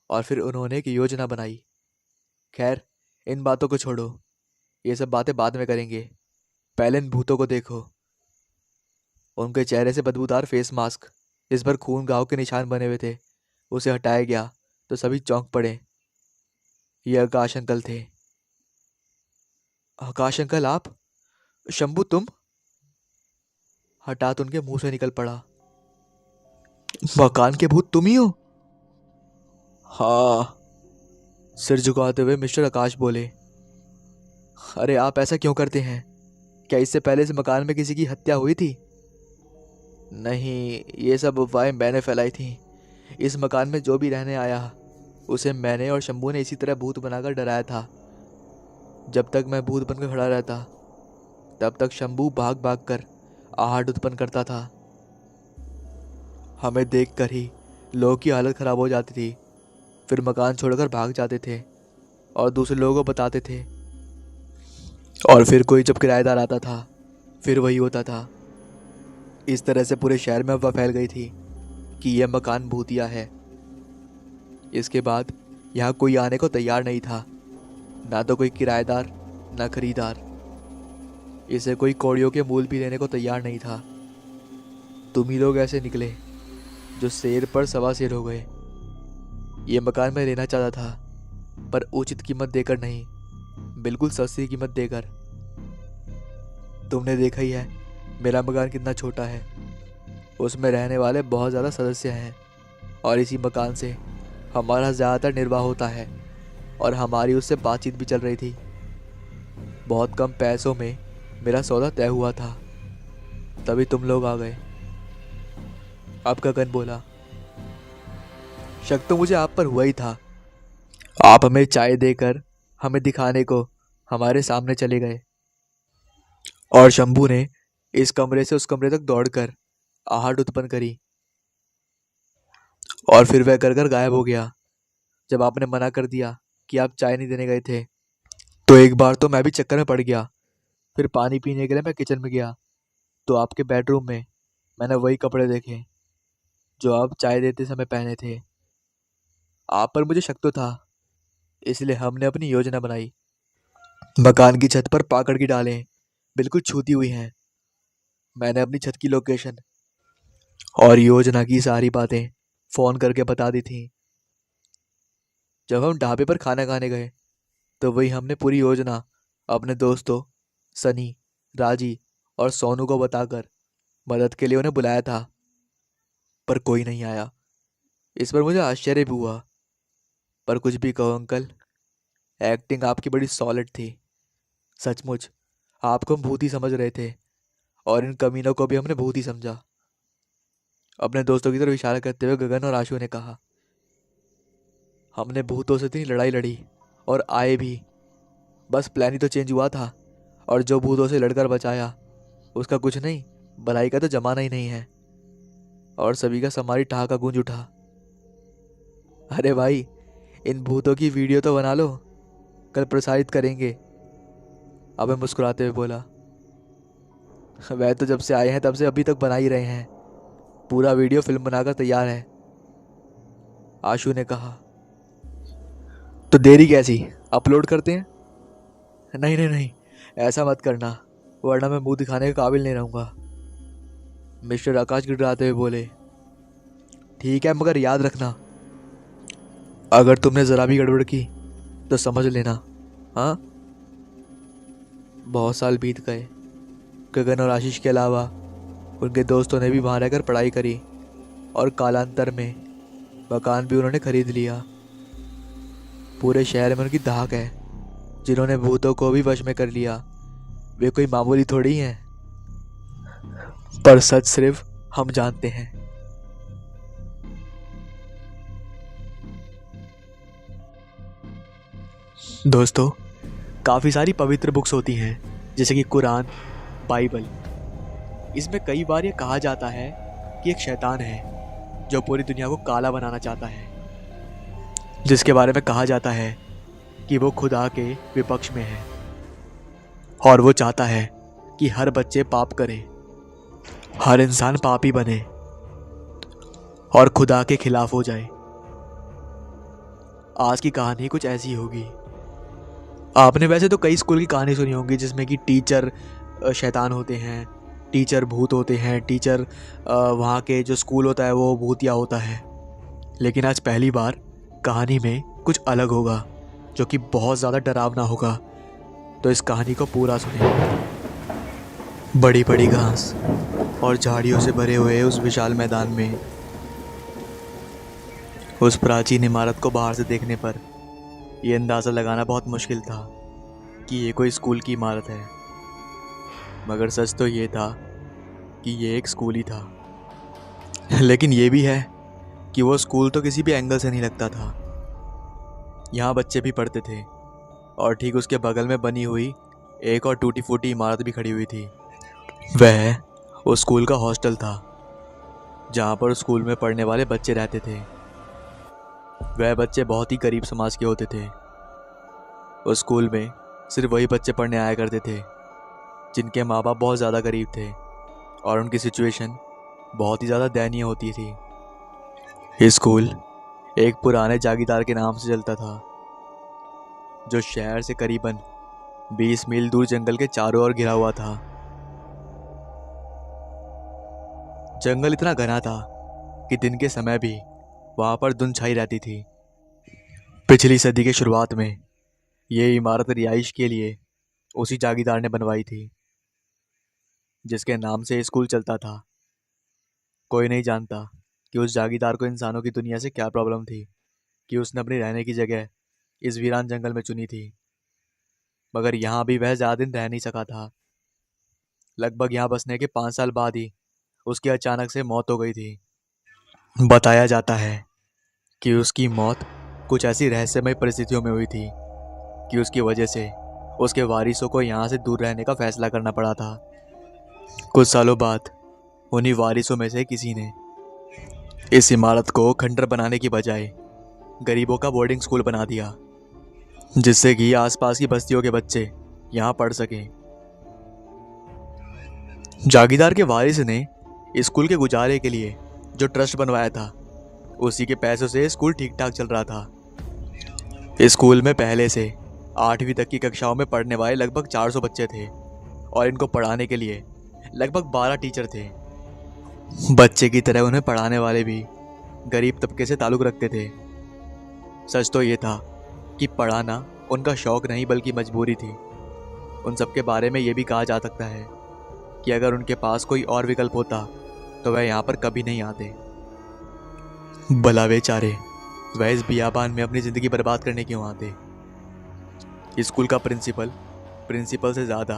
S1: और फिर उन्होंने एक योजना बनाई। खैर, इन बातों को छोड़ो, ये सब बातें बाद में करेंगे। पहले इन भूतों को देखो। उनके चेहरे से बदबूदार फेस मास्क जिस पर खून घाव के निशान बने हुए थे उसे हटाया गया तो सभी चौंक पड़े। ये आकाश अंकल थे। आकाश अंकल आप? शंभू तुम? हठात उनके मुंह से निकल पड़ा, मकान के भूत तुम ही हो? हाँ, सिर झुकाते हुए मिस्टर आकाश बोले। अरे आप ऐसा क्यों करते हैं? क्या इससे पहले इस मकान में किसी की हत्या हुई थी? नहीं, ये सब अफवाहें मैंने फैलाई थी। इस मकान में जो भी रहने आया उसे मैंने और शंभू ने इसी तरह भूत बनाकर डराया था। जब तक मैं भूत बनकर खड़ा रहता तब तक शंभू भाग भाग कर आहट उत्पन्न करता था। हमें देखकर ही लोगों की हालत खराब हो जाती थी। फिर मकान छोड़कर भाग जाते थे और दूसरे लोगों को बताते थे। और फिर कोई जब किराएदार आता था फिर वही होता था। इस तरह से पूरे शहर में अफवाह फैल गई थी कि यह मकान भूतिया है। इसके बाद यहाँ कोई आने को तैयार नहीं था, ना तो कोई किराएदार ना खरीदार। इसे कोई कौड़ियों के मूल भी लेने को तैयार नहीं था। तुम ही लोग ऐसे निकले जो शेर पर सवा शेर हो गए। ये मकान मैं लेना चाहता था, पर उचित कीमत देकर नहीं, बिल्कुल सस्ती कीमत देकर। तुमने देखा ही है मेरा मकान कितना छोटा है। उसमें रहने वाले बहुत ज़्यादा सदस्य हैं और इसी मकान से हमारा ज़्यादातर निर्वाह होता है और हमारी उससे बातचीत भी चल रही थी। बहुत कम पैसों में मेरा सौदा तय हुआ था, तभी तुम लोग आ गए। अब गगन बोला, शक तो मुझे आप पर हुआ ही था। आप हमें चाय देकर हमें दिखाने को हमारे सामने चले गए और शंभू ने इस कमरे से उस कमरे तक दौड़कर आहट उत्पन्न करी और फिर वह कर गायब हो गया। जब आपने मना कर दिया कि आप चाय नहीं देने गए थे, तो एक बार तो मैं भी चक्कर में पड़ गया। फिर पानी पीने के लिए मैं किचन में गया, तो आपके बेडरूम में मैंने वही कपड़े देखे जो आप चाय देते समय पहने थे। आप पर मुझे शक तो था, इसलिए हमने अपनी योजना बनाई। मकान की छत पर पाकड़ की डालें बिल्कुल छूती हुई हैं। मैंने अपनी छत की लोकेशन और योजना की सारी बातें फ़ोन करके बता दी थी। जब हम ढाबे पर खाना खाने गए, तो वही हमने पूरी योजना अपने दोस्तों सनी, राजी और सोनू को बताकर मदद के लिए उन्हें बुलाया था, पर कोई नहीं आया। इस पर मुझे आश्चर्य भी हुआ। पर कुछ भी कहो अंकल, एक्टिंग आपकी बड़ी सॉलिड थी। सचमुच आपको हम भूत ही समझ रहे थे, और इन कमीनों को भी हमने भूत ही समझा। अपने दोस्तों की तरफ इशारा करते हुए गगन और आशु ने कहा, हमने भूतों से इतनी लड़ाई लड़ी और आए भी, बस प्लान ही तो चेंज हुआ था। और जो भूतों से लड़कर बचाया, उसका कुछ नहीं, भलाई का तो जमाना ही नहीं है। और सभी का समारी ठहाका गूंज उठा। अरे भाई, इन भूतों की वीडियो तो बना लो, कल प्रसारित करेंगे। अबे मुस्कुराते हुए बोला, वह तो जब से आए हैं तब से अभी तक बना ही रहे हैं, पूरा वीडियो फिल्म बनाकर तैयार है। आशु ने कहा, तो देरी कैसी, अपलोड करते हैं? नहीं नहीं नहीं, ऐसा मत करना, वरना मैं मुंह दिखाने के काबिल नहीं रहूंगा। मिस्टर आकाश गिड़गिड़ाते हुए बोले, ठीक है, मगर याद रखना, अगर तुमने ज़रा भी गड़बड़ की तो समझ लेना। हाँ। बहुत साल बीत गए। गगन और आशीष के अलावा उनके दोस्तों ने भी वहाँ रहकर पढ़ाई करी, और कालांतर में मकान भी उन्होंने खरीद लिया। पूरे शहर में उनकी धाक है। जिन्होंने भूतों को भी वश में कर लिया, वे कोई मामूली थोड़ी हैं। पर सच सिर्फ हम जानते हैं। दोस्तों, काफ़ी सारी पवित्र बुक्स होती हैं, जैसे कि कुरान, बाइबल। इसमें कई बार ये कहा जाता है कि एक शैतान है जो पूरी दुनिया को काला बनाना चाहता है, जिसके बारे में कहा जाता है कि वो खुदा के विपक्ष में है, और वो चाहता है कि हर बच्चे पाप करे, हर इंसान पापी बने और खुदा के खिलाफ हो जाए। आज की कहानी कुछ ऐसी होगी। आपने वैसे तो कई स्कूल की कहानी सुनी होंगी जिसमें कि टीचर शैतान होते हैं, टीचर भूत होते हैं, टीचर वहाँ के जो स्कूल होता है वो भूतिया होता है। लेकिन आज पहली बार कहानी में कुछ अलग होगा, जो कि बहुत ज़्यादा डरावना होगा। तो इस कहानी को पूरा सुनिए। बड़ी बड़ी घास और झाड़ियों से भरे हुए उस विशाल मैदान में, उस प्राचीन इमारत को बाहर से देखने पर यह अंदाज़ा लगाना बहुत मुश्किल था कि ये कोई स्कूल की इमारत है। मगर सच तो ये था कि ये एक स्कूल ही था। लेकिन ये भी है कि वो स्कूल तो किसी भी एंगल से नहीं लगता था। यहाँ बच्चे भी पढ़ते थे, और ठीक उसके बगल में बनी हुई एक और टूटी फूटी इमारत भी खड़ी हुई थी। वह उस स्कूल का हॉस्टल था, जहाँ पर स्कूल में पढ़ने वाले बच्चे रहते थे। वह बच्चे बहुत ही गरीब समाज के होते थे। उस स्कूल में सिर्फ वही बच्चे पढ़ने आया करते थे जिनके माँ बाप बहुत ज़्यादा गरीब थे, और उनकी सिचुएशन बहुत ही ज़्यादा दयनीय होती थी। ये स्कूल एक पुराने जागीरदार के नाम से चलता था, जो शहर से करीबन 20 मील दूर जंगल के चारों ओर घिरा हुआ था। जंगल इतना घना था कि दिन के समय भी वहाँ पर धुंध छाई रहती थी। पिछली सदी के शुरुआत में ये इमारत रिहाइश के लिए उसी जागीरदार ने बनवाई थी, जिसके नाम से स्कूल चलता था। कोई नहीं जानता कि उस जागीरदार को इंसानों की दुनिया से क्या प्रॉब्लम थी कि उसने अपनी रहने की जगह इस वीरान जंगल में चुनी थी। मगर यहाँ भी वह ज़्यादा दिन रह नहीं सका था। लगभग यहाँ बसने के 5 साल बाद ही उसकी अचानक से मौत हो गई थी। बताया जाता है कि उसकी मौत कुछ ऐसी रहस्यमय परिस्थितियों में हुई थी कि उसकी वजह से उसके वारिसों को यहाँ से दूर रहने का फैसला करना पड़ा था। कुछ सालों बाद उन्हीं वारिसों में से किसी ने इस इमारत को खंडर बनाने की बजाय गरीबों का बोर्डिंग स्कूल बना दिया, जिससे कि आसपास की बस्तियों के बच्चे यहाँ पढ़ सकें। जागीरदार के वारिस ने स्कूल के गुजारे के लिए जो ट्रस्ट बनवाया था, उसी के पैसों से स्कूल ठीक ठाक चल रहा था। स्कूल में पहले से 8वीं तक की कक्षाओं में पढ़ने वाले लगभग 400 बच्चे थे और इनको पढ़ाने के लिए लगभग 12 टीचर थे। बच्चे की तरह उन्हें पढ़ाने वाले भी गरीब तबके से ताल्लुक़ रखते थे। सच तो ये था कि पढ़ाना उनका शौक नहीं बल्कि मजबूरी थी। उन सब के बारे में ये भी कहा जा सकता है कि अगर उनके पास कोई और विकल्प होता तो वह यहाँ पर कभी नहीं आते। भला बेचारे, वह इस बियाबान में अपनी ज़िंदगी बर्बाद करने क्यों आते? स्कूल का प्रिंसिपल से ज़्यादा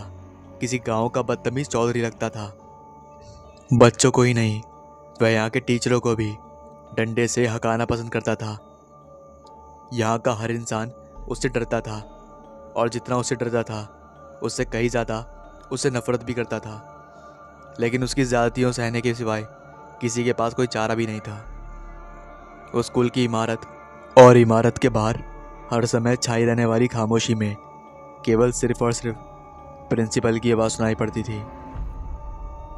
S1: किसी गांव का बदतमीज चौधरी लगता था। बच्चों को ही नहीं, वह यहाँ के टीचरों को भी डंडे से हकाना पसंद करता था। यहाँ का हर इंसान उससे डरता था और जितना उससे डरता था उससे कहीं ज़्यादा उससे नफरत भी करता था। लेकिन उसकी ज़्यादतियों सहने के सिवाय किसी के पास कोई चारा भी नहीं था। उस स्कूल की इमारत और इमारत के बाहर हर समय छाई रहने वाली खामोशी में केवल सिर्फ और सिर्फ प्रिंसिपल की आवाज़ सुनाई पड़ती थी।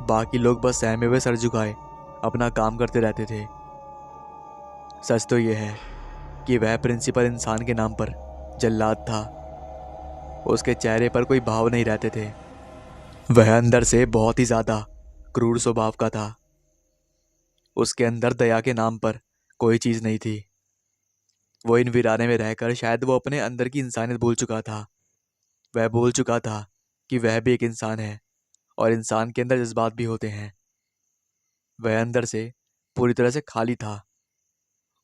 S1: बाकी लोग बस सहमे हुए सर झुकाए अपना काम करते रहते थे। सच तो यह है कि वह प्रिंसिपल इंसान के नाम पर जल्लाद था। उसके चेहरे पर कोई भाव नहीं रहते थे। वह अंदर से बहुत ही ज़्यादा क्रूर स्वभाव का था। उसके अंदर दया के नाम पर कोई चीज़ नहीं थी। वो इन वीराने में रहकर शायद वो अपने अंदर की इंसानियत भूल चुका था। वह भूल चुका था कि वह भी एक इंसान है और इंसान के अंदर जज्बात भी होते हैं। वह अंदर से पूरी तरह से खाली था।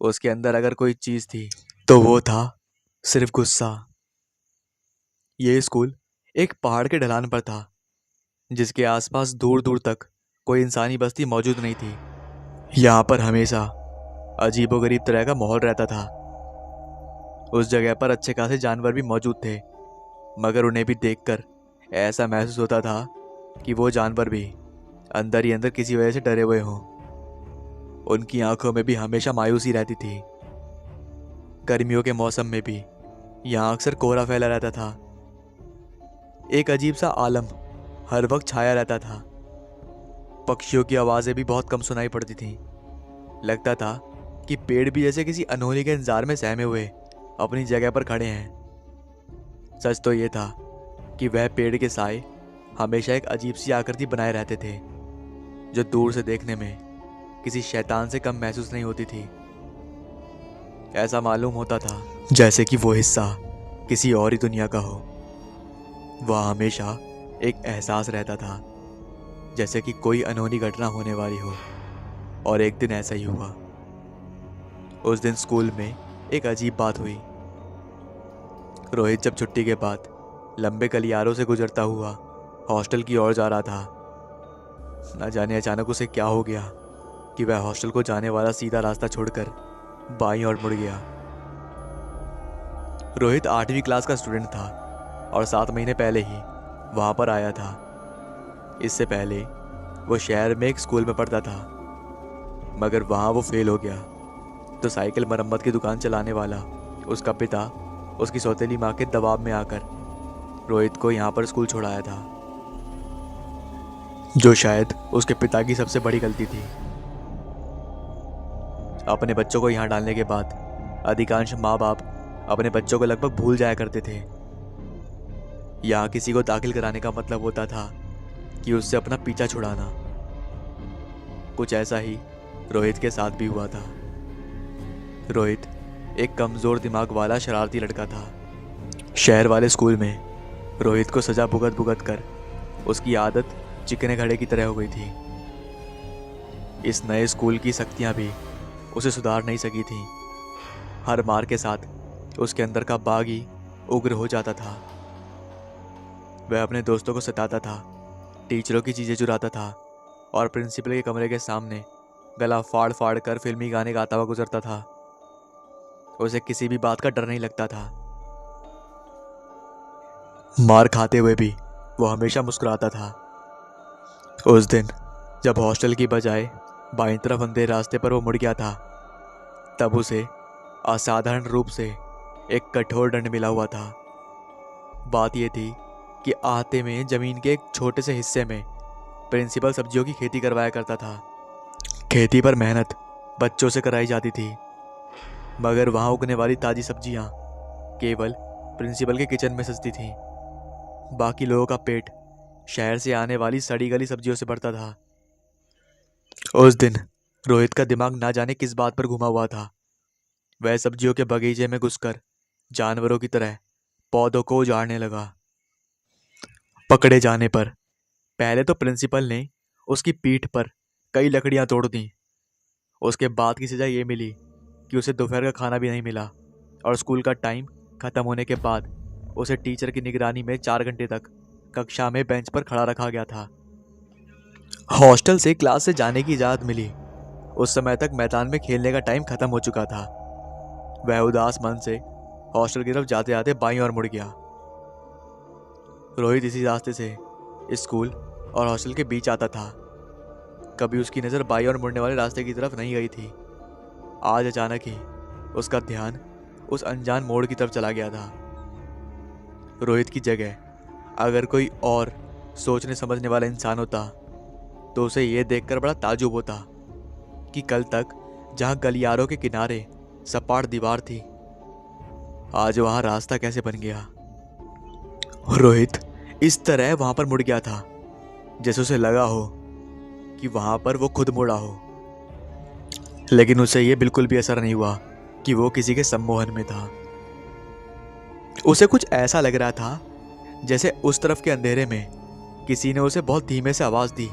S1: उसके अंदर अगर कोई चीज़ थी तो वो था सिर्फ गुस्सा। ये स्कूल एक पहाड़ के ढलान पर था, जिसके आसपास दूर दूर तक कोई इंसानी बस्ती मौजूद नहीं थी। यहाँ पर हमेशा अजीबोगरीब तरह का माहौल रहता था। उस जगह पर अच्छे खासे जानवर भी मौजूद थे, मगर उन्हें भी देखकर ऐसा महसूस होता था कि वो जानवर भी अंदर ही अंदर किसी वजह से डरे हुए हों। उनकी आंखों में भी हमेशा मायूसी रहती थी। गर्मियों के मौसम में भी यहाँ अक्सर कोहरा फैला रहता था। एक अजीब सा आलम हर वक्त छाया रहता था। पक्षियों की आवाज़ें भी बहुत कम सुनाई पड़ती थीं। लगता था कि पेड़ भी जैसे किसी अनहोनी के इंतजार में सहमे हुए अपनी जगह पर खड़े हैं। सच तो ये था कि वह पेड़ के साए हमेशा एक अजीब सी आकृति बनाए रहते थे, जो दूर से देखने में किसी शैतान से कम महसूस नहीं होती थी। ऐसा मालूम होता था जैसे कि वो हिस्सा किसी और ही दुनिया का हो। वह हमेशा एक एहसास रहता था जैसे कि कोई अनहोनी घटना होने वाली हो, और एक दिन ऐसा ही हुआ। उस दिन स्कूल में एक अजीब बात हुई। रोहित जब छुट्टी के बाद लंबे गलियारों से गुजरता हुआ हॉस्टल की ओर जा रहा था, न जाने अचानक उसे क्या हो गया कि वह हॉस्टल को जाने वाला सीधा रास्ता छोड़कर बाईं ओर मुड़ गया। रोहित 8वीं क्लास का स्टूडेंट था और 7 महीने पहले ही वहाँ पर आया था। इससे पहले वो शहर में एक स्कूल में पढ़ता था, मगर वहाँ वो फेल हो गया तो साइकिल मरम्मत की दुकान चलाने वाला उसका पिता उसकी सौतेली माँ के दबाव में आकर रोहित को यहाँ पर स्कूल छोड़ाया था, जो शायद उसके पिता की सबसे बड़ी गलती थी। अपने बच्चों को यहाँ डालने के बाद अधिकांश माँ बाप अपने बच्चों को लगभग भूल जाया करते थे। यहाँ किसी को दाखिल कराने का मतलब होता था कि उससे अपना पीछा छुड़ाना। कुछ ऐसा ही रोहित के साथ भी हुआ था। रोहित एक कमज़ोर दिमाग वाला शरारती लड़का था। शहर वाले स्कूल में रोहित को सजा भुगत भुगत कर उसकी आदत चिकने घड़े की तरह हो गई थी। इस नए स्कूल की सख्तियाँ भी उसे सुधार नहीं सकी थीं। हर मार के साथ उसके अंदर का बाग ही उग्र हो जाता था। वह अपने दोस्तों को सताता था, टीचरों की चीज़ें चुराता था और प्रिंसिपल के कमरे के सामने गला फाड़ फाड़ कर फिल्मी गाने गाता हुआ गुजरता था। उसे किसी भी बात का डर नहीं लगता था। मार खाते हुए भी वो हमेशा मुस्कुराता था। उस दिन जब हॉस्टल की बजाय बाईं तरफ अंधेरे रास्ते पर वो मुड़ गया था, तब उसे असाधारण रूप से एक कठोर दंड मिला हुआ था। बात यह थी कि आहते में जमीन के एक छोटे से हिस्से में प्रिंसिपल सब्जियों की खेती करवाया करता था। खेती पर मेहनत बच्चों से कराई जाती थी, मगर वहां उगने वाली ताजी सब्जियां केवल प्रिंसिपल के किचन में सजती थीं। बाकी लोगों का पेट शहर से आने वाली सड़ी गली सब्जियों से भरता था। उस दिन रोहित का दिमाग ना जाने किस बात पर घुमा हुआ था। वह सब्जियों के बगीचे में घुसकर जानवरों की तरह पौधों को उजाड़ने लगा। पकड़े जाने पर पहले तो प्रिंसिपल ने उसकी पीठ पर कई लकड़ियां तोड़ दी। उसके बाद की सजा ये मिली कि उसे दोपहर का खाना भी नहीं मिला, और स्कूल का टाइम खत्म होने के बाद उसे टीचर की निगरानी में 4 घंटे तक कक्षा में बेंच पर खड़ा रखा गया था। हॉस्टल से क्लास से जाने की इजाज़त मिली। उस समय तक मैदान में खेलने का टाइम खत्म हो चुका था। वह उदास मन से हॉस्टल की तरफ जाते जाते बाईं ओर मुड़ गया। रोहित इसी रास्ते से स्कूल और हॉस्टल के बीच आता था। कभी उसकी नज़र बाईं ओर मुड़ने वाले रास्ते की तरफ नहीं गई थी। आज अचानक ही उसका ध्यान उस अनजान मोड़ की तरफ चला गया था। रोहित की जगह अगर कोई और सोचने समझने वाला इंसान होता तो उसे यह देखकर बड़ा ताज्जुब होता कि कल तक जहां गलियारों के किनारे सपाट दीवार थी, आज वहां रास्ता कैसे बन गया। रोहित इस तरह वहां पर मुड़ गया था जैसे उसे लगा हो कि वहां पर वो खुद मुड़ा हो, लेकिन उसे यह बिल्कुल भी असर नहीं हुआ कि वो किसी के सम्मोहन में था। उसे कुछ ऐसा लग रहा था जैसे उस तरफ के अंधेरे में किसी ने उसे बहुत धीमे से आवाज दी,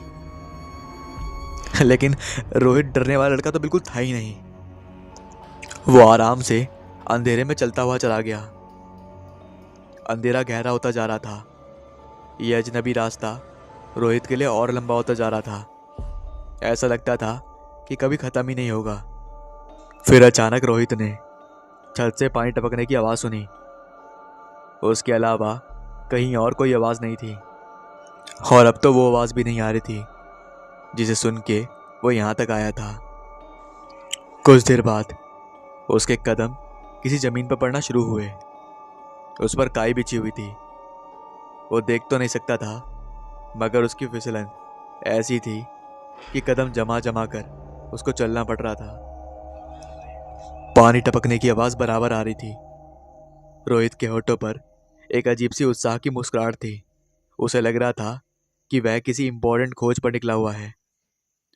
S1: लेकिन रोहित डरने वाला लड़का तो बिल्कुल था ही नहीं। वो आराम से अंधेरे में चलता हुआ चला गया। अंधेरा गहरा होता जा रहा था। यह अजनबी रास्ता रोहित के लिए और लंबा होता जा रहा था। ऐसा लगता था कि कभी खत्म ही नहीं होगा। फिर अचानक रोहित ने छत से पानी टपकने की आवाज सुनी। उसके अलावा कहीं और कोई आवाज नहीं थी, और अब तो वो आवाज भी नहीं आ रही थी जिसे सुन के वो यहां तक आया था। कुछ देर बाद उसके कदम किसी जमीन पर पड़ना शुरू हुए। उस पर काई बिछी हुई थी। वो देख तो नहीं सकता था, मगर उसकी फिसलन ऐसी थी कि कदम जमा जमा कर उसको चलना पड़ रहा था। पानी टपकने की आवाज बराबर आ रही थी। रोहित के होठों पर एक अजीब सी उत्साह की मुस्कुराहट थी। उसे लग रहा था कि वह किसी इंपॉर्टेंट खोज पर निकला हुआ है।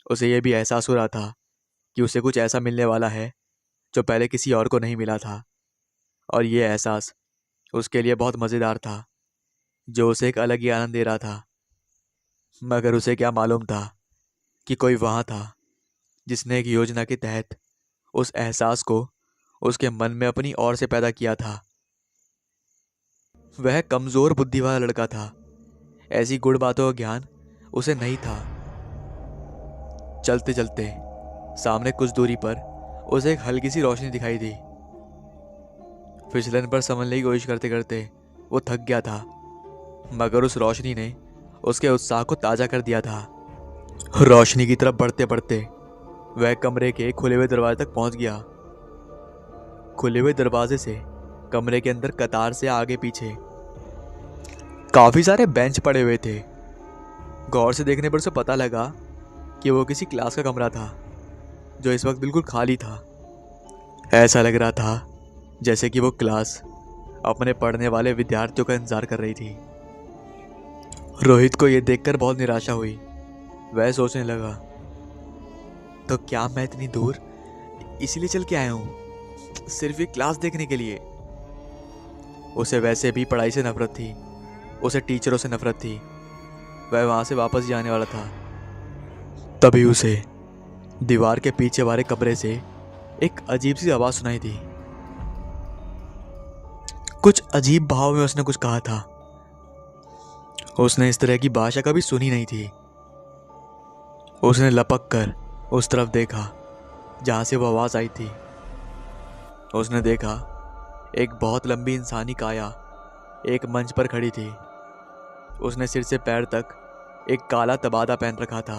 S1: उसे यह भी एहसास हो रहा था कि उसे कुछ ऐसा मिलने वाला है जो पहले किसी और को नहीं मिला था, और यह एहसास उसके लिए बहुत मज़ेदार था, जो उसे एक अलग ही आनंद दे रहा था। मगर उसे क्या मालूम था कि कोई वहाँ था जिसने एक योजना के तहत उस एहसास को उसके मन में अपनी ओर से पैदा किया था। वह कमज़ोर बुद्धि वाला लड़का था। ऐसी गुड़ बातों का ज्ञान उसे नहीं था। चलते चलते सामने कुछ दूरी पर उसे एक हल्की सी रोशनी दिखाई दी। फिसलन पर संभलने की कोशिश करते करते वो थक गया था, मगर उस रोशनी ने उसके उत्साह को ताज़ा कर दिया था। रोशनी की तरफ बढ़ते बढ़ते वह कमरे के खुले हुए दरवाजे तक पहुंच गया। खुले हुए दरवाजे से कमरे के अंदर कतार से आगे पीछे काफी सारे बेंच पड़े हुए थे। गौर से देखने पर उसे पता लगा कि वो किसी क्लास का कमरा था, जो इस वक्त बिल्कुल खाली था। ऐसा लग रहा था जैसे कि वो क्लास अपने पढ़ने वाले विद्यार्थियों का इंतजार कर रही थी। रोहित को यह देखकर बहुत निराशा हुई। वह सोचने लगा, तो क्या मैं इतनी दूर इसीलिए चल के आया हूं, सिर्फ एक क्लास देखने के लिए। उसे वैसे भी पढ़ाई से नफरत थी, उसे टीचरों से नफरत थी। वह वहां से वापस जाने वाला था। तभी उसे दीवार के पीछे वाले कमरे से एक अजीब सी आवाज सुनाई दी। कुछ अजीब भाव में उसने कुछ कहा था। उसने इस तरह की भाषा कभी सुनी नहीं थी। उसने लपक कर उस तरफ देखा जहां से वो आवाज आई थी। उसने देखा एक बहुत लंबी इंसानी काया एक मंच पर खड़ी थी। उसने सिर से पैर तक एक काला तबादा पहन रखा था,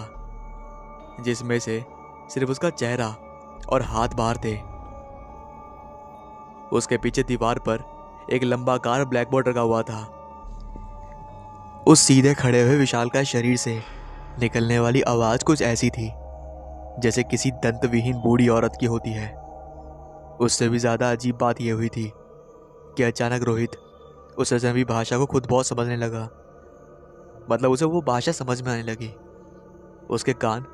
S1: जिसमें से सिर्फ उसका चेहरा और हाथ बाहर थे। उसके पीछे दीवार पर एक लंबाकार ब्लैक बोर्ड रखा हुआ था। उस सीधे खड़े हुए विशालकाय शरीर से निकलने वाली आवाज कुछ ऐसी थी जैसे किसी दंतविहीन बूढ़ी औरत की होती है। उससे भी ज्यादा अजीब बात यह हुई थी कि अचानक रोहित उस अजनबी भाषा को खुद बहुत समझने लगा। मतलब उसे वो भाषा समझ में आने लगी। उसके कान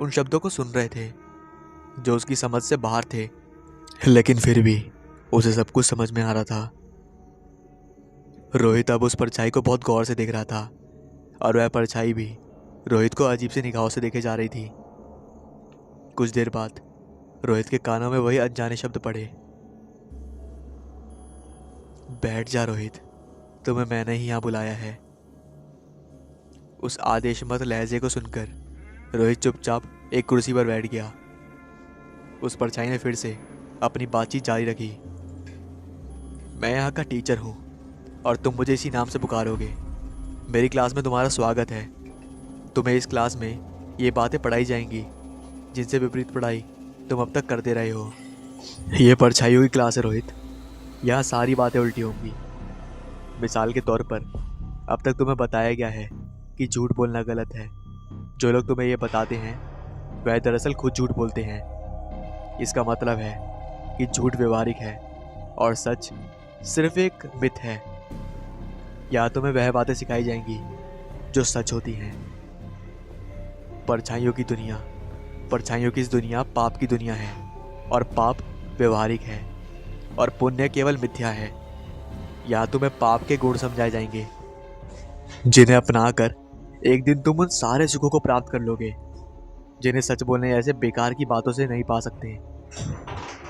S1: उन शब्दों को सुन रहे थे जो उसकी समझ से बाहर थे, लेकिन फिर भी उसे सब कुछ समझ में आ रहा था। रोहित अब उस परछाई को बहुत गौर से देख रहा था और वह परछाई भी रोहित को अजीब सी निगाहों से देखे जा रही थी। कुछ देर बाद रोहित के कानों में वही अनजाने शब्द पड़े। बैठ जा रोहित, तुम्हें मैंने ही यहाँ बुलाया है। उस आदेशमत लहजे को सुनकर रोहित चुपचाप एक कुर्सी पर बैठ गया। उस परछाई ने फिर से अपनी बातचीत जारी रखी। मैं यहाँ का टीचर हूँ और तुम मुझे इसी नाम से पुकारोगे। मेरी क्लास में तुम्हारा स्वागत है। तुम्हें इस क्लास में ये बातें पढ़ाई जाएंगी जिनसे विपरीत पढ़ाई तुम अब तक करते रहे हो। ये परछाइयों की क्लास है रोहित, यहाँ सारी बातें उल्टी होंगी। मिसाल के तौर पर अब तक तुम्हें बताया गया है कि झूठ बोलना गलत है। जो लोग तुम्हें ये बताते हैं वह दरअसल खुद झूठ बोलते हैं। इसका मतलब है कि झूठ व्यवहारिक है और सच सिर्फ एक मिथ है। या तुम्हें वह बातें सिखाई जाएंगी जो सच होती हैं। परछाइयों की दुनिया, परछाइयों की इस दुनिया पाप की दुनिया है और पाप व्यवहारिक है और पुण्य केवल मिथ्या है। या तुम्हें पाप के गुण समझाए जाएंगे जिन्हें अपनाकर एक दिन तुम उन सारे सुखों को प्राप्त कर लोगे जिन्हें सच बोलने जैसे बेकार की बातों से नहीं पा सकते।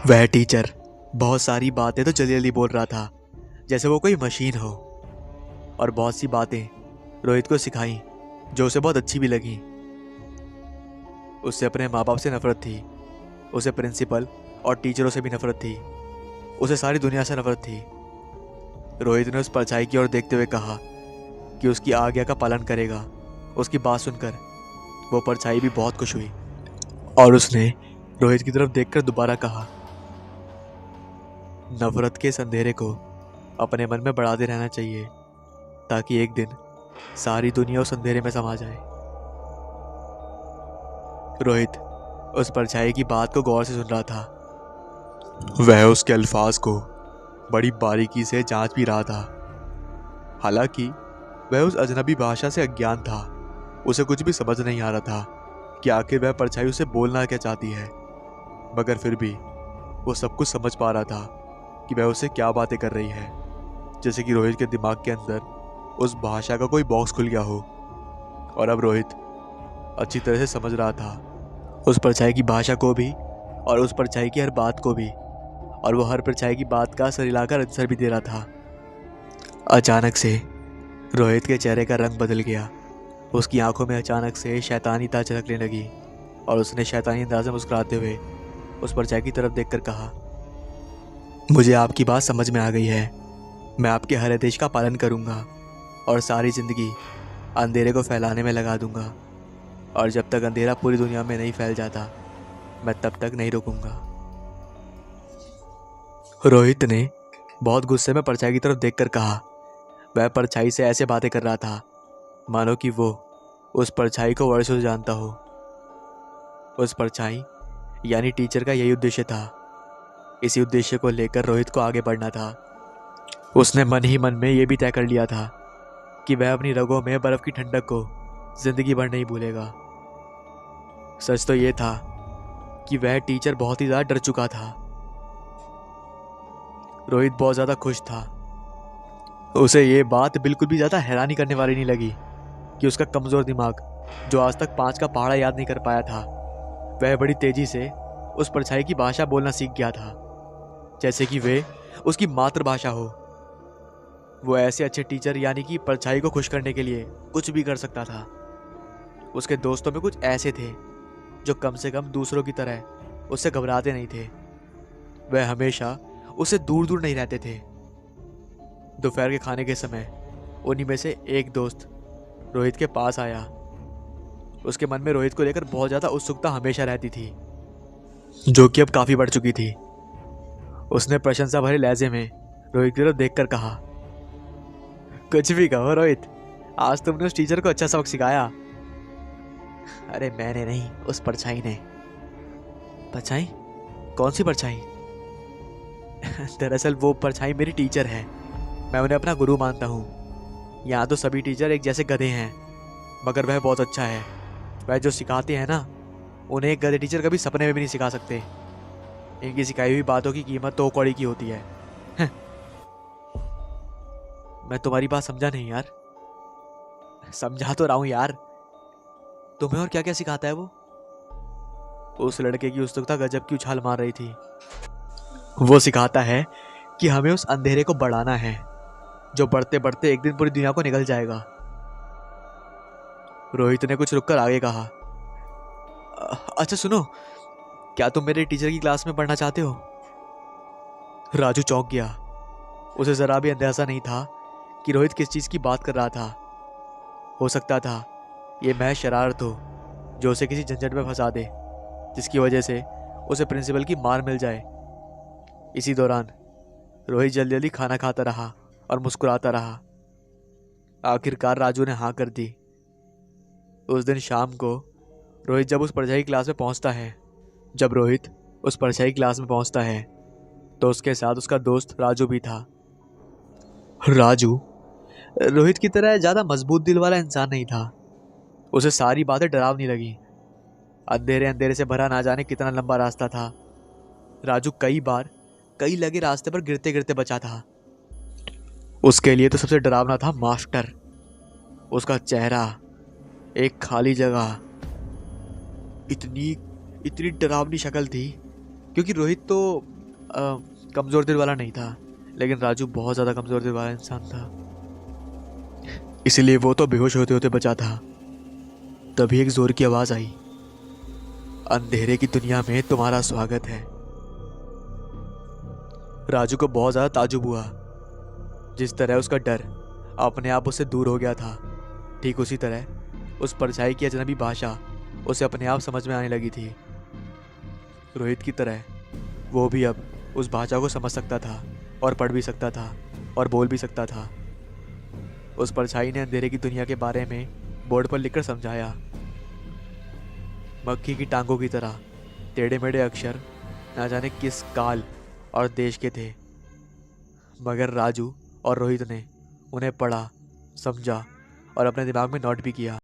S1: वह टीचर बहुत सारी बातें तो जल्दी जल्दी बोल रहा था जैसे वो कोई मशीन हो, और बहुत सी बातें रोहित को सिखाई जो उसे बहुत अच्छी भी लगी। उससे अपने माँ बाप से नफरत थी, उसे प्रिंसिपल और टीचरों से भी नफरत थी, उसे सारी दुनिया से नफरत थी। रोहित ने उस परछाई की ओर देखते हुए कहा कि उसकी आज्ञा का पालन करेगा। उसकी बात सुनकर वो परछाई भी बहुत खुश हुई और उसने रोहित की तरफ देखकर दोबारा कहा, नफरत के इस अंधेरे को अपने मन में बढ़ाते रहना चाहिए ताकि एक दिन सारी दुनिया उस अंधेरे में समा जाए। रोहित उस परछाई की बात को गौर से सुन रहा था। वह उसके अल्फाज को बड़ी बारीकी से जांच भी रहा था। हालांकि वह उस अजनबी भाषा से अज्ञान था। उसे कुछ भी समझ नहीं आ रहा था कि आखिर वह परछाई उसे बोलना क्या चाहती है, मगर फिर भी वो सब कुछ समझ पा रहा था कि वह उससे क्या बातें कर रही है। जैसे कि रोहित के दिमाग के अंदर उस भाषा का कोई बॉक्स खुल गया हो और अब रोहित अच्छी तरह से समझ रहा था उस परछाई की भाषा को भी और उस परछाई की हर बात को भी, और वो हर परछाई की बात का असर हिलाकर आंसर भी दे रहा था। अचानक से रोहित के चेहरे का रंग बदल गया। उसकी आंखों में अचानक से शैतानीता झलकने लगी और उसने शैतानी अंदाज में मुस्कुराते हुए उस परछाई की तरफ देखकर कहा, मुझे आपकी बात समझ में आ गई है। मैं आपके हर आदेश का पालन करूंगा और सारी जिंदगी अंधेरे को फैलाने में लगा दूंगा, और जब तक अंधेरा पूरी दुनिया में नहीं फैल जाता मैं तब तक नहीं रुकूंगा। रोहित ने बहुत गुस्से में परछाई की तरफ देखकर कहा। वह परछाई से ऐसे बातें कर रहा था मानो कि वो उस परछाई को वर्षों से जानता हो। उस परछाई यानी टीचर का यही उद्देश्य था। इसी उद्देश्य को लेकर रोहित को आगे बढ़ना था। उसने मन ही मन में यह भी तय कर लिया था कि वह अपनी रगों में बर्फ की ठंडक को जिंदगी भर नहीं भूलेगा। सच तो यह था कि वह टीचर बहुत ही ज्यादा डर चुका था। रोहित बहुत ज्यादा खुश था। उसे ये बात बिल्कुल भी ज्यादा हैरानी करने वाली नहीं लगी कि उसका कमजोर दिमाग, जो आज तक 5 का पहाड़ा याद नहीं कर पाया था, वह बड़ी तेजी से उस परछाई की भाषा बोलना सीख गया था जैसे कि वे उसकी मातृभाषा हो। वो ऐसे अच्छे टीचर यानी कि परछाई को खुश करने के लिए कुछ भी कर सकता था। उसके दोस्तों में कुछ ऐसे थे जो कम से कम दूसरों की तरह उससे घबराते नहीं थे। वह हमेशा उससे दूर दूर नहीं रहते थे। दोपहर के खाने के समय उन्हीं में से एक दोस्त रोहित के पास आया उसके मन में रोहित को लेकर बहुत ज़्यादा उत्सुकता हमेशा रहती थी, जो कि अब काफ़ी बढ़ चुकी थी। उसने प्रशंसा भरे लहजे में रोहित की तरफ देखकर कहा, कुछ भी कहो रोहित, आज तुमने उस टीचर को अच्छा सबक सिखाया। अरे मैंने नहीं, उस परछाई ने। परछाई? कौन सी परछाई? दरअसल वो परछाई मेरी टीचर है। मैं उन्हें अपना गुरु मानता हूँ। यहाँ तो सभी टीचर एक जैसे गधे हैं, मगर वह बहुत अच्छा है। वह जो सिखाते हैं ना, उन्हें एक गधे टीचर कभी सपने में भी नहीं सिखा सकते। इनकी सिखाई हुई बातों की कीमत तो कौड़ी की होती है। मैं तुम्हारी बात समझा नहीं यार। समझा तो रहा हूँ यार। तुम्हें और क्या क्या सिखाता है वो? उस लड़के की उत्सुकता गजब की उछाल मार रही थी। वो सिखाता है कि हमें उस अंधेरे को बढ़ाना है जो बढ़ते बढ़ते एक दिन पूरी दुनिया को निगल जाएगा। रोहित ने कुछ रुककर आगे कहा, अच्छा सुनो, क्या तुम मेरे टीचर की क्लास में पढ़ना चाहते हो? राजू चौंक गया। उसे जरा भी अंदाजा नहीं था कि रोहित किस चीज की बात कर रहा था। हो सकता था ये महज शरारत हो जो उसे किसी झंझट में फंसा दे, जिसकी वजह से उसे प्रिंसिपल की मार मिल जाए। इसी दौरान रोहित जल्दी जल्दी खाना खाता रहा और मुस्कुराता रहा। आखिरकार राजू ने हाँ कर दी। उस दिन शाम को रोहित जब उस परछाई क्लास में पहुंचता है तो उसके साथ उसका दोस्त राजू भी था। राजू रोहित की तरह ज़्यादा मजबूत दिल वाला इंसान नहीं था। उसे सारी बातें डरावनी लगी। अंधेरे अंधेरे से भरा ना जाने कितना लंबा रास्ता था। राजू कई लगे रास्ते पर गिरते गिरते बचा था। उसके लिए तो सबसे डरावना था मास्टर। उसका चेहरा, एक खाली जगह, इतनी डरावनी शक्ल थी। क्योंकि रोहित तो कमज़ोर दिल वाला नहीं था, लेकिन राजू बहुत ज़्यादा कमज़ोर दिल वाला इंसान था। इसलिए वो तो बेहोश होते होते बचा था। तभी एक जोर की आवाज़ आई, अंधेरे की दुनिया में तुम्हारा स्वागत है। राजू को बहुत ज़्यादा ताजुब हुआ। जिस तरह उसका डर अपने आप उससे दूर हो गया था, ठीक उसी तरह उस परछाई की अजनबी भाषा उसे अपने आप समझ में आने लगी थी। रोहित की तरह वो भी अब उस भाषा को समझ सकता था और पढ़ भी सकता था और बोल भी सकता था। उस परछाई ने अंधेरे की दुनिया के बारे में बोर्ड पर लिखकर समझाया। मक्खी की टांगों की तरह टेढ़े मेढ़े अक्षर ना जाने किस काल और देश के थे, मगर राजू और रोहित ने उन्हें पढ़ा, समझा और अपने दिमाग में नोट भी किया।